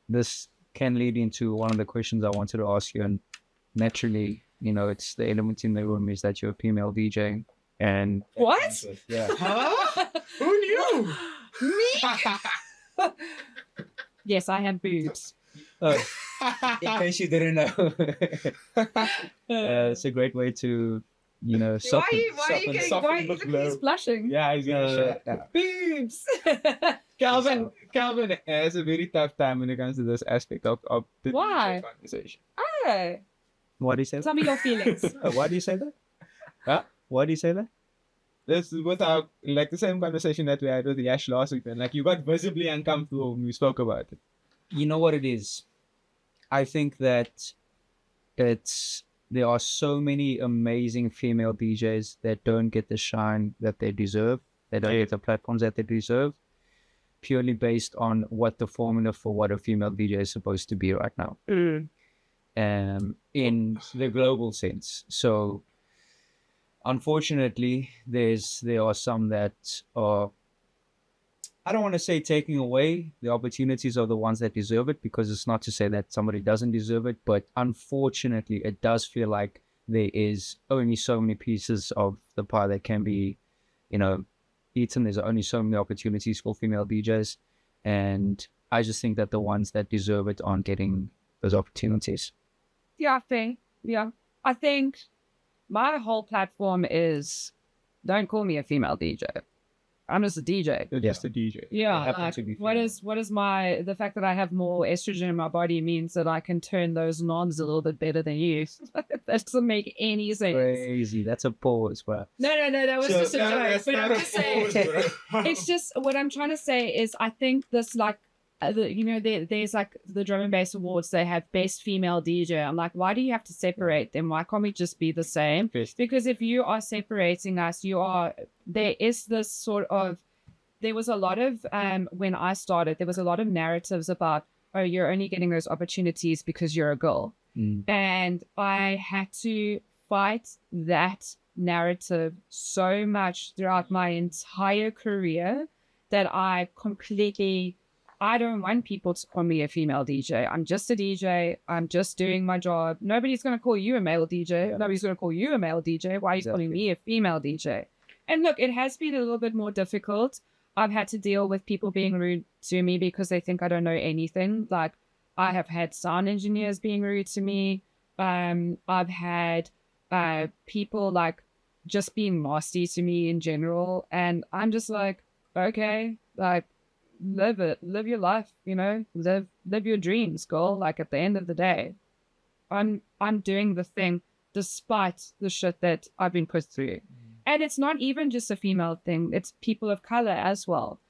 this can lead into one of the questions I wanted to ask you, and naturally, you know, it's the element in the room is that you're a female DJ, and What? yeah, Huh? Who knew? Yes, I have boobs. in case you didn't know, it's a great way to, you know, soften the blow. He's blushing? Yeah, he's gonna shut up. Boobs. Calvin has a very tough time when it comes to this aspect of the Why? DJ conversation. Oh, Why do you say that? tell me your feelings. Why do you say that? Huh? Why do you say that? This is without like the same conversation that we had with Yash last week. And like you got visibly uncomfortable when we spoke about it. You know what it is? I think that there are so many amazing female DJs that don't get the shine that they deserve. They don't get the platforms that they deserve, purely based on what the formula for what a female DJ is supposed to be right now. In the global sense. So unfortunately, there are some that are, I don't want to say taking away the opportunities of the ones that deserve it, because it's not to say that somebody doesn't deserve it, but unfortunately it does feel like there is only so many pieces of the pie that can be, you know, eaten. There's only so many opportunities for female DJs, and I just think that the ones that deserve it aren't getting those opportunities. Yeah, I think my whole platform is don't call me a female DJ. I'm just a DJ. You're just a DJ. Yeah, happen like, to be what is the fact that I have more estrogen in my body means that I can turn those knobs a little bit better than you. That doesn't make any sense. Crazy. That's a pause, bro. No, that was just a joke. But I'm just saying, saying. it's just what I'm trying to say is I think this like there's like the drum and bass awards, they have best female DJ. I'm like, why do you have to separate them? Why can't we just be the same? Because if you are separating us, there is this sort of, there was a lot of when I started, there was a lot of narratives about, oh, you're only getting those opportunities because you're a girl. And I had to fight that narrative so much throughout my entire career that I don't want people to call me a female DJ. I'm just a DJ. I'm just doing my job. Nobody's going to call you a male DJ. Nobody's going to call you a male DJ. Why are you calling me a female DJ? And look, it has been a little bit more difficult. I've had to deal with people being rude to me because they think I don't know anything. Like, I have had sound engineers being rude to me. I've had people like just being nasty to me in general. And I'm just like, okay, like, live your life, live your dreams, girl. Like, at the end of the day, I'm doing the thing despite the shit that I've been put through. And it's not even just a female thing, it's people of color as well.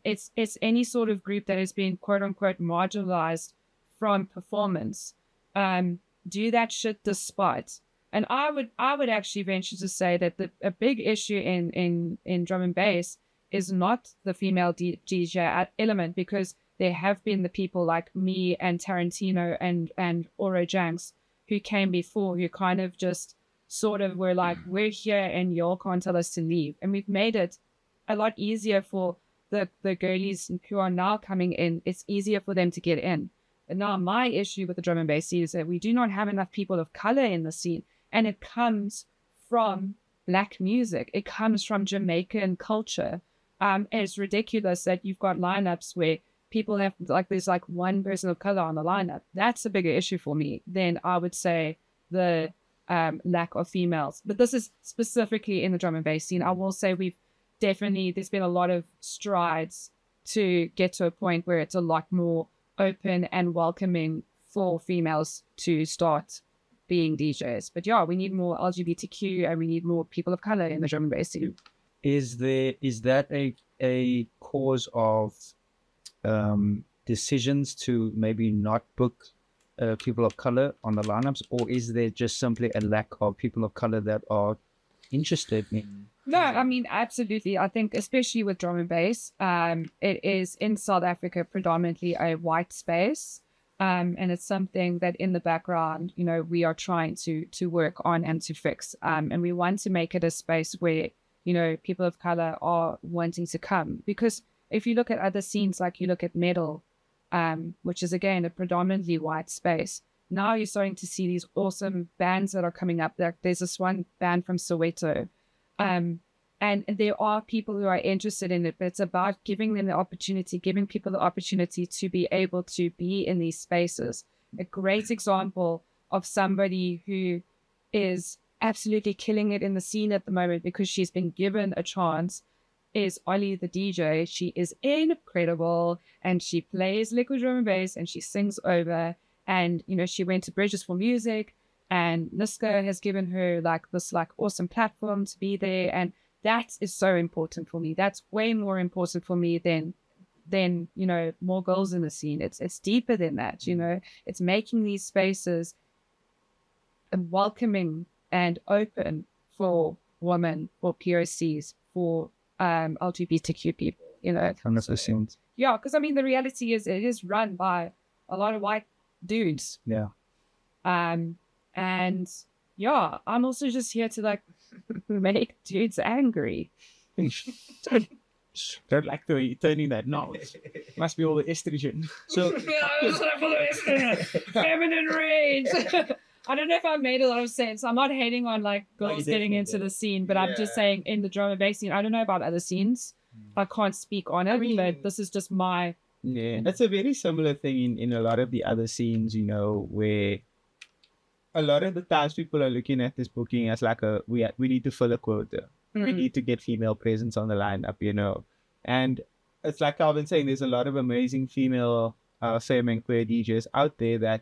It's any sort of group that has been quote unquote marginalized from performance, do that shit despite. And I would actually venture to say that a big issue in drum and bass is not the female DJ element, because there have been the people like me and Tarantino and Oro Janks who came before, who kind of just sort of were like, we're here and y'all can't tell us to leave. And we've made it a lot easier for the girlies who are now coming in. It's easier for them to get in. And now my issue with the drum and bass scene is that we do not have enough people of color in the scene. And it comes from Black music. It comes from Jamaican culture. And it's ridiculous that you've got lineups where people have, like, there's like one person of color on the lineup. That's a bigger issue for me than, I would say, the lack of females. But this is specifically in the drum and bass scene. I will say there's been a lot of strides to get to a point where it's a lot more open and welcoming for females to start being DJs. But yeah, we need more LGBTQ and we need more people of color in the drum and bass scene. Is that a cause of decisions to maybe not book people of color on the lineups, or is there just simply a lack of people of color that are interested in? No, I mean, absolutely. I think especially with drum and bass, it is in South Africa predominantly a white space. And it's something that in the background, we are trying to work on and to fix. And we want to make it a space where people of color are wanting to come. Because if you look at other scenes, like you look at metal, which is, again, a predominantly white space, now you're starting to see these awesome bands that are coming up. There's this one band from Soweto. And there are people who are interested in it, but it's about giving them the opportunity, giving people the opportunity to be able to be in these spaces. A great example of somebody who is absolutely killing it in the scene at the moment because she's been given a chance is Ollie the DJ. She is incredible and she plays liquid drum and bass and she sings over, and she went to Bridges for Music and Niska has given her this awesome platform to be there, and that is so important for me. That's way more important for me than more girls in the scene. It's deeper than that. It's making these spaces welcoming and open for women, for POCs, for LGBTQ people, 100%. Yeah, because the reality is it is run by a lot of white dudes. Yeah. And yeah, I'm also just here to make dudes angry. Don't like the way you're turning that knob. Must be all the estrogen. So feminine rage. I don't know if I've made a lot of sense. I'm not hating on girls getting into the scene, but I'm just saying in the drum and bass scene, I don't know about other scenes. I can't speak on it, but this is just my... Yeah, that's a very similar thing in a lot of the other scenes, where a lot of the times people are looking at this booking as we need to fill a quota. we need to get female presence on the lineup, you know. And it's like I've been saying, there's a lot of amazing female femme and queer DJs out there that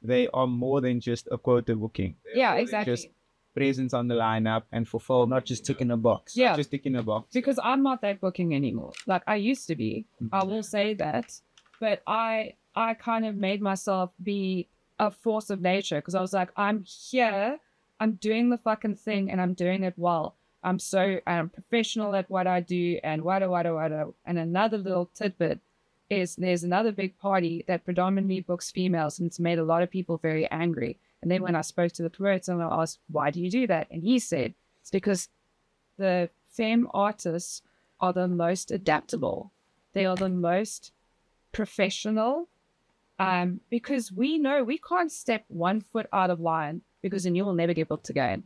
they are more than just a quota booking. Yeah, exactly. Just presence on the lineup and fulfill, Not just ticking a box. Yeah. just ticking a box. Because I'm not that booking anymore. Like I used to be. I will say that. But I kind of made myself be a force of nature because I was like, I'm here, I'm doing the fucking thing and I'm doing it well. I'm professional at what I do and wada. And another little tidbit is there's another big party that predominantly books females and it's made a lot of people very angry. And then when I spoke to the curator and I asked, why do you do that? And he said, it's because the femme artists are the most adaptable. They are the most professional. Because we know we can't step 1 foot out of line because then you will never get booked again.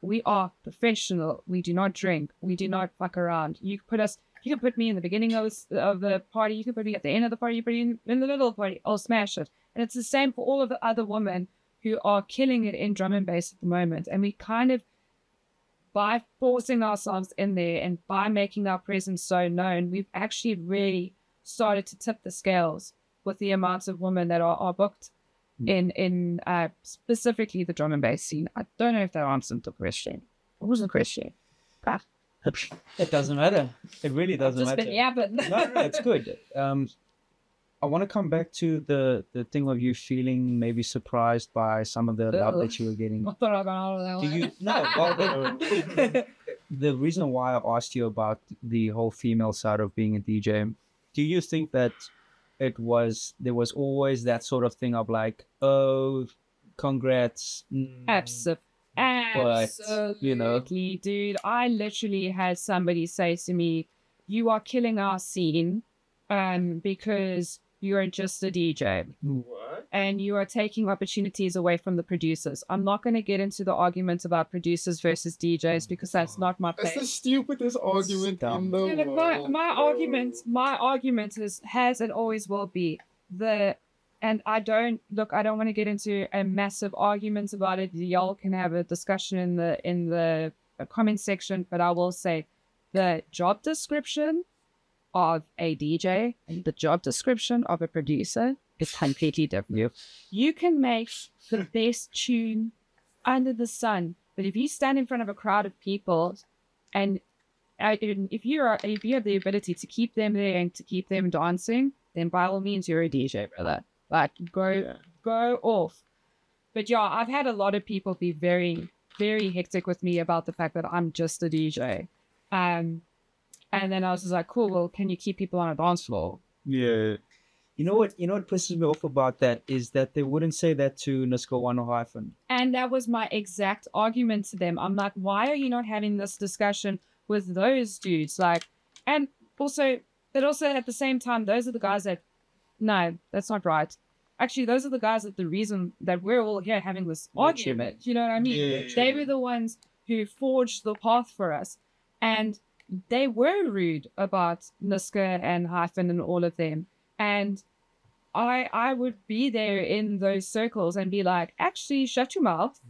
We are professional. We do not drink. We do not fuck around. You can put me in the beginning of the party. You can put me at the end of the party. You put me in the middle of the party. I'll smash it. And it's the same for all of the other women who are killing it in drum and bass at the moment. And we kind of, by forcing ourselves in there and by making our presence so known, we've actually really started to tip the scales with the amounts of women that are booked in specifically the drum and bass scene. I don't know if that answered the question. What was the question? It doesn't matter. It really doesn't matter. Yeah, but No, it's good. I want to come back to the thing of you feeling maybe surprised by some of the love that you were getting. I thought I got out of that one. Do you? No. Well, the reason why I asked you about the whole female side of being a DJ, do you think that there was always that sort of thing of like, oh, congrats. Absolutely. You know, Dude, I literally had somebody say to me, you are killing our scene because you are just a DJ. What? And you are taking opportunities away from the producers. I'm not going to get into the argument about producers versus DJs because that's not my place. That's the stupidest argument in the world. My argument has and always will be and I don't want to get into a massive argument about it. Y'all can have a discussion in the comment section, but I will say the job description of a DJ and the job description of a producer is completely different. You can make the best tune under the sun, but if you stand in front of a crowd of people and if you have the ability to keep them there and to keep them dancing, then by all means you're a DJ, brother. Like go off. But yeah, I've had a lot of people be very, very hectic with me about the fact that I'm just a DJ. And then I was just like, cool, well, can you keep people on a dance floor? Yeah. You know what pisses me off about that is that they wouldn't say that to Nisko Hyphen. And that was my exact argument to them. I'm like, why are you not having this discussion with those dudes? Like, and also at the same time, those are the guys that, no, that's not right. Actually, those are the guys that the reason that we're all here having this argument. You know what I mean? Yeah. They were the ones who forged the path for us. And they were rude about Niska and Hyphen and all of them. And I would be there in those circles and be like, actually, shut your mouth.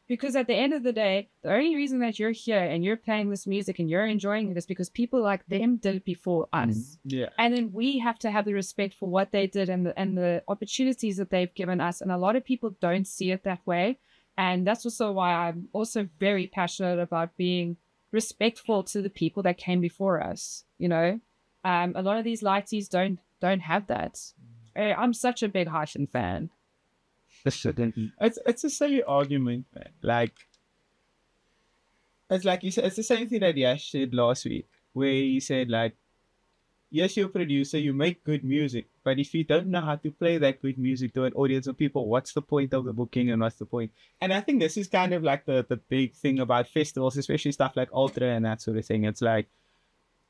Because at the end of the day, the only reason that you're here and you're playing this music and you're enjoying it is because people like them did it before us. Yeah. And then we have to have the respect for what they did and the opportunities that they've given us. And a lot of people don't see it that way. And that's also why I'm also very passionate about being respectful to the people that came before us. You know, a lot of these lighties don't have that. I'm such a big Hyphen fan. It's a silly argument, man. Like, it's like you said, it's the same thing that Yash said last week, where he said, like, yes, you're a producer, you make good music, but if you don't know how to play that good music to an audience of people, what's the point of the booking and what's the point? And I think this is kind of like the big thing about festivals, especially stuff like Ultra and that sort of thing. It's like,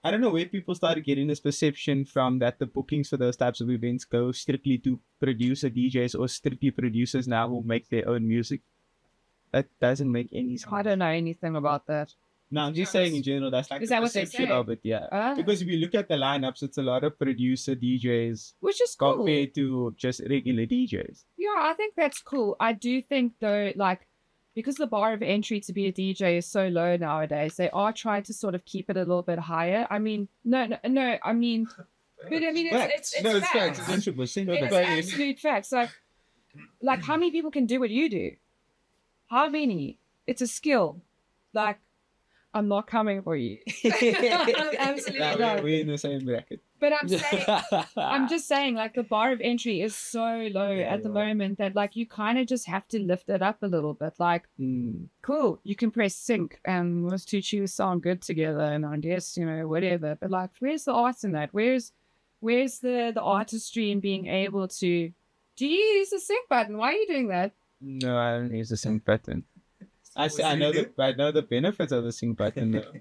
I don't know where people started getting this perception from that the bookings for those types of events go strictly to producer DJs or strictly producers now who make their own music. That doesn't make any sense. I don't know anything about that. No, I'm just saying in general, that's like Is the that what they perception say? of it, yeah. Because if you look at the lineups, it's a lot of producer DJs Which is cool. compared to just regular DJs. Yeah, I think that's cool. I do think though, like, because the bar of entry to be a DJ is so low nowadays, they are trying to sort of keep it a little bit higher. I mean, no, I mean, but I mean, it's facts. It's 100%. It's absolute facts. Like, how many people can do what you do? How many? It's a skill. Like, I'm not coming for you. Absolutely not. We're in the same bracket. But I'm just saying, like, the bar of entry is so low at the moment that, like, you kind of just have to lift it up a little bit. Like, cool, you can press sync and those two tunes sound good together, and I guess, you know, whatever. But, like, where's the art in that? Where's the artistry in being able to... Do you use the sync button? Why are you doing that? No, I don't use the sync button. I know the benefits of the sync button, though.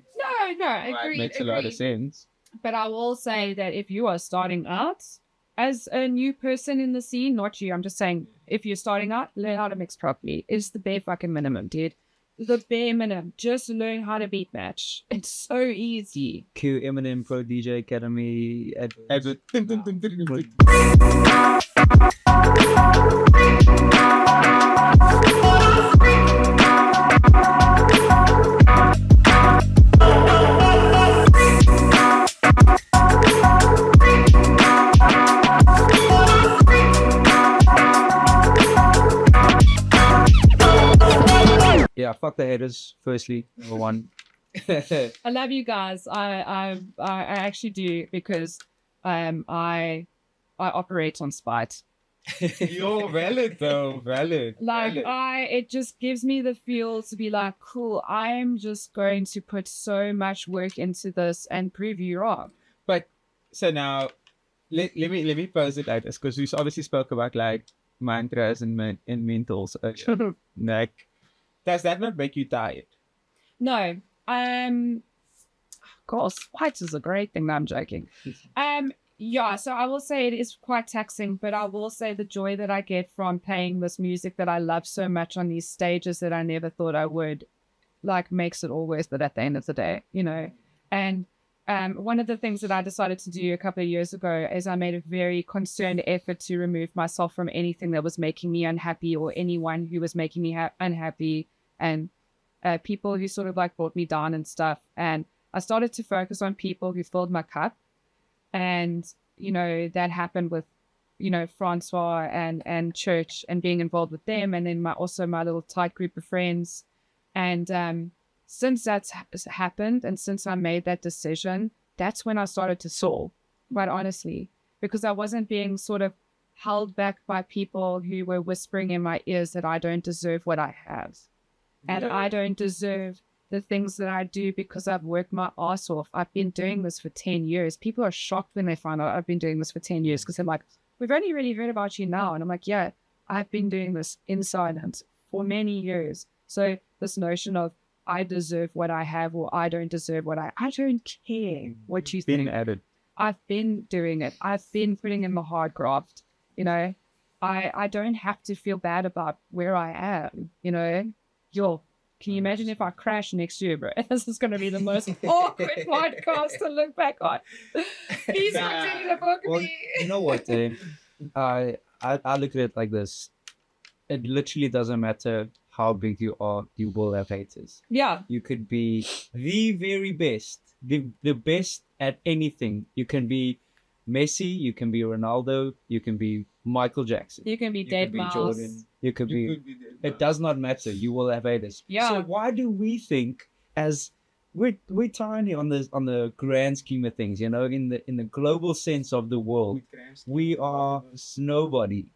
No, agreed. It makes a lot of sense. But I will say that if you are starting out as a new person in the scene, not you, I'm just saying, if you're starting out, learn how to mix properly. It's the bare fucking minimum, dude. The bare minimum. Just learn how to beat match. It's so easy. Q Eminem Pro DJ Academy. Yeah, fuck the haters. Firstly, number one. I love you guys. I actually do, because I operate on spite. You're valid though, valid. Like it just gives me the feel to be like, cool, I'm just going to put so much work into this and prove you wrong. But so now, let me pose it like this, because we obviously spoke about like mantras and mentals. Like, does that not make you tired? No. Gosh, spite is a great thing. No, I'm joking. Yeah, so I will say it is quite taxing, but I will say the joy that I get from playing this music that I love so much on these stages that I never thought I would, like, makes it all worth it at the end of the day, you know. And one of the things that I decided to do a couple of years ago is I made a very concerned effort to remove myself from anything that was making me unhappy or anyone who was making me unhappy, and people who sort of like brought me down and stuff. And I started to focus on people who filled my cup. And, you know, that happened with, you know, Francois and Cherch, and being involved with them. And then also my little tight group of friends. And since that's happened, and since I made that decision, that's when I started to soar, quite honestly, because I wasn't being sort of held back by people who were whispering in my ears that I don't deserve what I have. And I don't deserve the things that I do because I've worked my ass off. I've been doing this for 10 years. People are shocked when they find out I've been doing this for 10 years, because they're like, we've only really heard about you now. And I'm like, yeah, I've been doing this in silence for many years. So this notion of I deserve what I have or I don't deserve what I don't care what you think. I've been doing it. I've been putting in the hard graft, you know. I don't have to feel bad about where I am, you know. Can you imagine if I crash next year, bro? This is going to be the most awkward podcast to look back on. Please continue to book me. You know what, I look at it like this. It literally doesn't matter how big you are, you will have haters. Yeah. You could be the very best, the best at anything. You can be Messi, you can be Ronaldo, you can be Michael Jackson. You can be Dead Mouse. Jordan. You could be it does not matter. You will have haters. Yeah. So why do we think, as we're tiny on the grand scheme of things, you know, in the global sense of the world, we are nobody.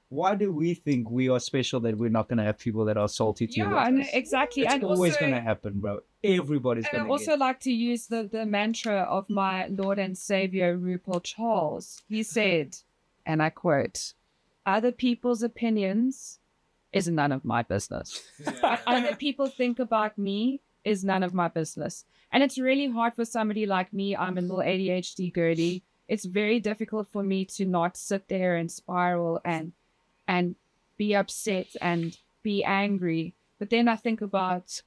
Why do we think we are special that we're not going to have people that are salty to us? Yeah, exactly. It's always going to happen, bro. Everybody's going to. And I also like to use the mantra of my Lord and Savior, RuPaul Charles. He said, and I quote, "Other people's opinions is none of my business. What other people think about me is none of my business." And it's really hard for somebody like me. I'm a little ADHD girly. It's very difficult for me to not sit there and spiral and be upset and be angry. But then I think about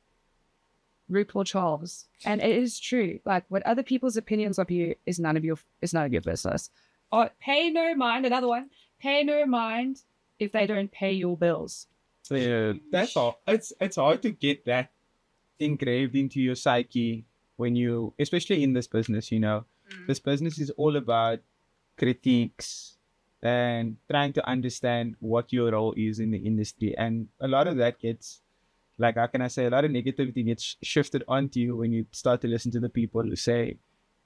RuPaul Charles, and it is true. Like, what other people's opinions of you is none of your business. Or pay no mind. Another one. Pay no mind if they don't pay your bills. Yeah, that's all. It's hard to get that engraved into your psyche when you, especially in this business, this business is all about critiques and trying to understand what your role is in the industry. And a lot of that gets, like, how can I say, a lot of negativity gets shifted onto you when you start to listen to the people who say,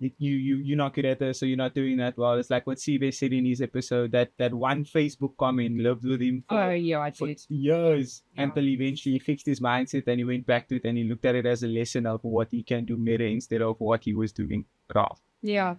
you're not good at this, so you're not doing that well. It's like what CB said in his episode, that one Facebook comment lived with him for years until eventually he fixed his mindset and he went back to it and he looked at it as a lesson of what he can do better instead of what he was doing wrong. Yeah.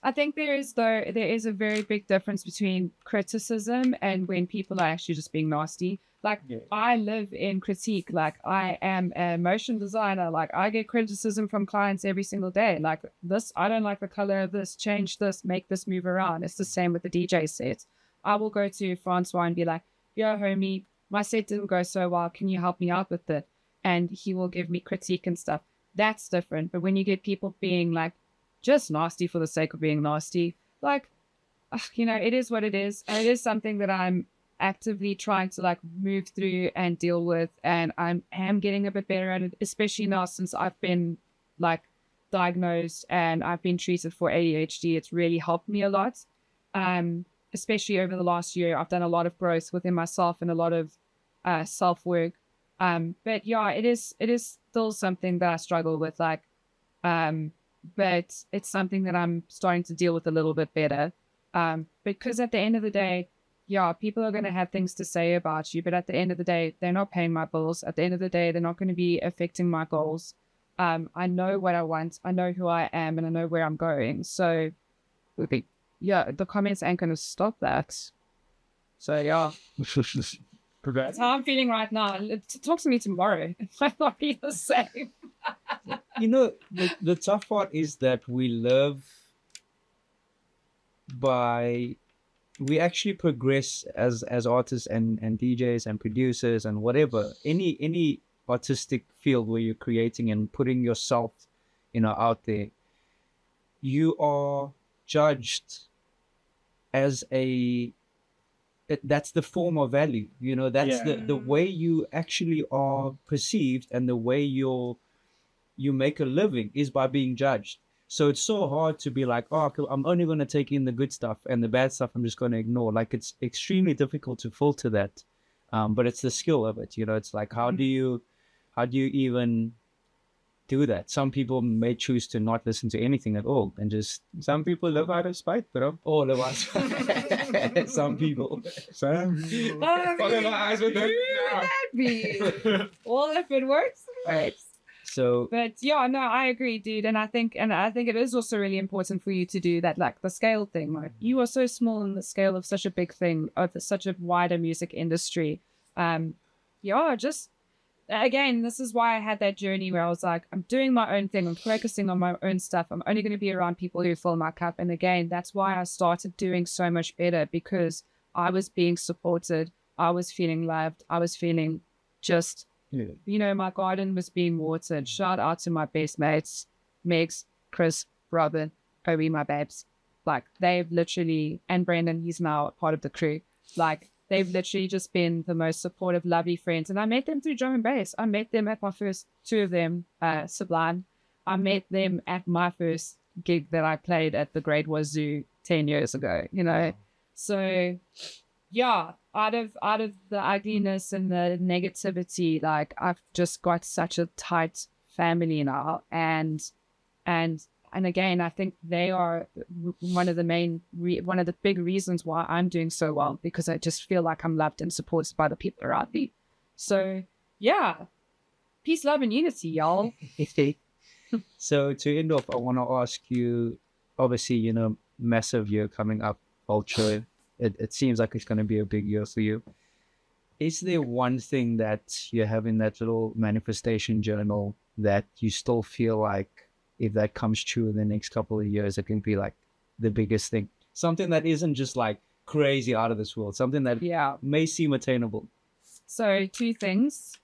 I think there is a very big difference between criticism and when people are actually just being nasty. Like, I live in critique. Like, I am a motion designer. Like, I get criticism from clients every single day. Like, this, I don't like the color of this, change this, make this move around. It's the same with the DJ sets. I will go to Francois and be like, yo, homie, my set didn't go so well. Can you help me out with it? And he will give me critique and stuff. That's different. But when you get people being like, just nasty for the sake of being nasty, like, it is what it is. And it is something that I'm actively trying to like move through and deal with, and I am getting a bit better at it, especially now since I've been like diagnosed and I've been treated for ADHD. It's really helped me a lot, especially over the last year. I've done a lot of growth within myself and a lot of self-work, but yeah, it is still something that I struggle with, like, but it's something that I'm starting to deal with a little bit better, because at the end of the day, yeah, people are going to have things to say about you, but at the end of the day, they're not paying my bills. At the end of the day, they're not going to be affecting my goals. I know what I want. I know who I am, and I know where I'm going. So, yeah, the comments ain't going to stop that. So, yeah. That's how I'm feeling right now. Talk to me tomorrow. I might be the same. The tough part is that we live by... we actually progress as artists and DJs and producers and whatever, any artistic field where you're creating and putting yourself, out there. You are judged as that's the form of value, that's the way you actually are perceived, and the way you make a living is by being judged. So it's so hard to be like, oh, I'm only going to take in the good stuff, and the bad stuff I'm just going to ignore. Like, it's extremely difficult to filter that. But it's the skill of it. It's like, how do you even do that? Some people may choose to not listen to anything at all, and just... some people live out of spite, bro. All of us. Some people. Follow my eyes with them. That be? Well, if it works, it works. So, but yeah, no, I agree, dude. And I think it is also really important for you to do that, like the scale thing. Like, you are so small in the scale of such a big thing, of such a wider music industry. Just again, this is why I had that journey where I was like, I'm doing my own thing. I'm focusing on my own stuff. I'm only going to be around people who fill my cup. And again, that's why I started doing so much better, because I was being supported. I was feeling loved. I was feeling just... my garden was being watered. Shout out to my best mates, Megs, Chris, Robin, Kobe, my babes. Like, they've literally, and Brendan, he's now part of the crew. Like, they've literally just been the most supportive, lovely friends. And I met them through drum and bass. I met them at my first, two of them, Sublime. I met them at my first gig that I played at the Great Wazoo 10 years ago, So, yeah, out of the ugliness and the negativity, like, I've just got such a tight family now, and again, I think they are one of the big reasons why I'm doing so well, because I just feel like I'm loved and supported by the people around me. So yeah, peace, love, and unity, y'all. So to end off, I want to ask you, obviously, massive year coming up, Ultra. It seems like it's going to be a big year for you. Is there one thing that you have in that little manifestation journal that you still feel like, if that comes true in the next couple of years, it can be like the biggest thing? Something that isn't just like crazy out of this world, something that may seem attainable. So 2 things.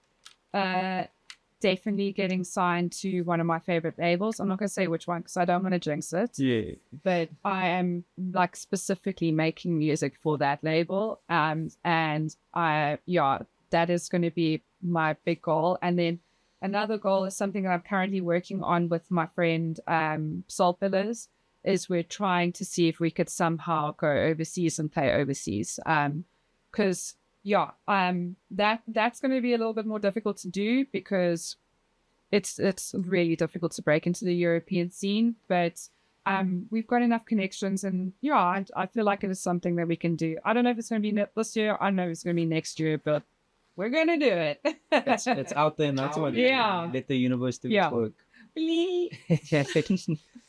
Definitely getting signed to one of my favorite labels. I'm not going to say which one because I don't want to jinx it. Yeah. But I am like specifically making music for that label. And I, that is going to be my big goal. And then another goal is something that I'm currently working on with my friend Soul Pillars, is we're trying to see if we could somehow go overseas and play overseas. Because that's going to be a little bit more difficult to do, because it's really difficult to break into the European scene. But we've got enough connections, and I feel like it is something that we can do. I don't know if it's going to be this year. I don't know if it's going to be next year, but we're going to do it. It's out there, and that's what let the universe do its work.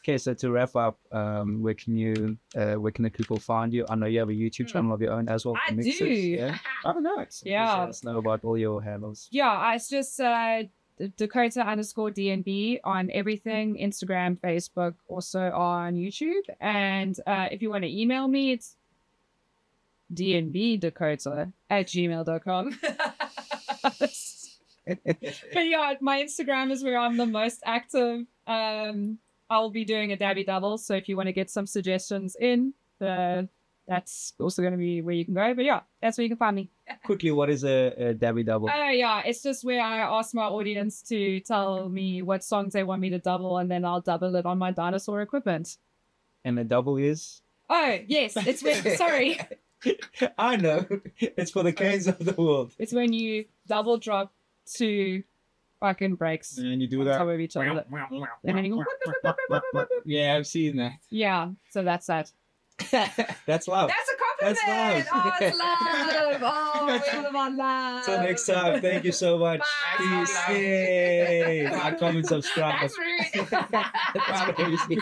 Okay, so to wrap up, where can the people find you? I know you have a YouTube channel of your own as well. I do. Yeah. I don't know. Yeah. Let us know about all your handles. Yeah, it's just Dakota_DNB on everything, Instagram, Facebook, also on YouTube. And if you want to email me, it's dnbdakota@gmail.com. But yeah, my Instagram is where I'm the most active. I'll be doing a dabby double, so if you want to get some suggestions in, that's also going to be where you can go. But yeah, that's where you can find me. Quickly, what is a dabby double? Oh yeah, it's just where I ask my audience to tell me what songs they want me to double, and then I'll double it on my dinosaur equipment. And a double is? Oh yes, it's when sorry. I know. It's for the kings of the world. It's when you double drop two fucking breaks And you do on that. top of each other. And then you go, Yeah, I've seen that. yeah, so that's that. That's love. That's a compliment. That's love. Oh, it's love. Oh, we live on love. Till next time. Thank you so much. Bye. Peace. Yay. Like, comment, subscribe. That's rude. That's crazy.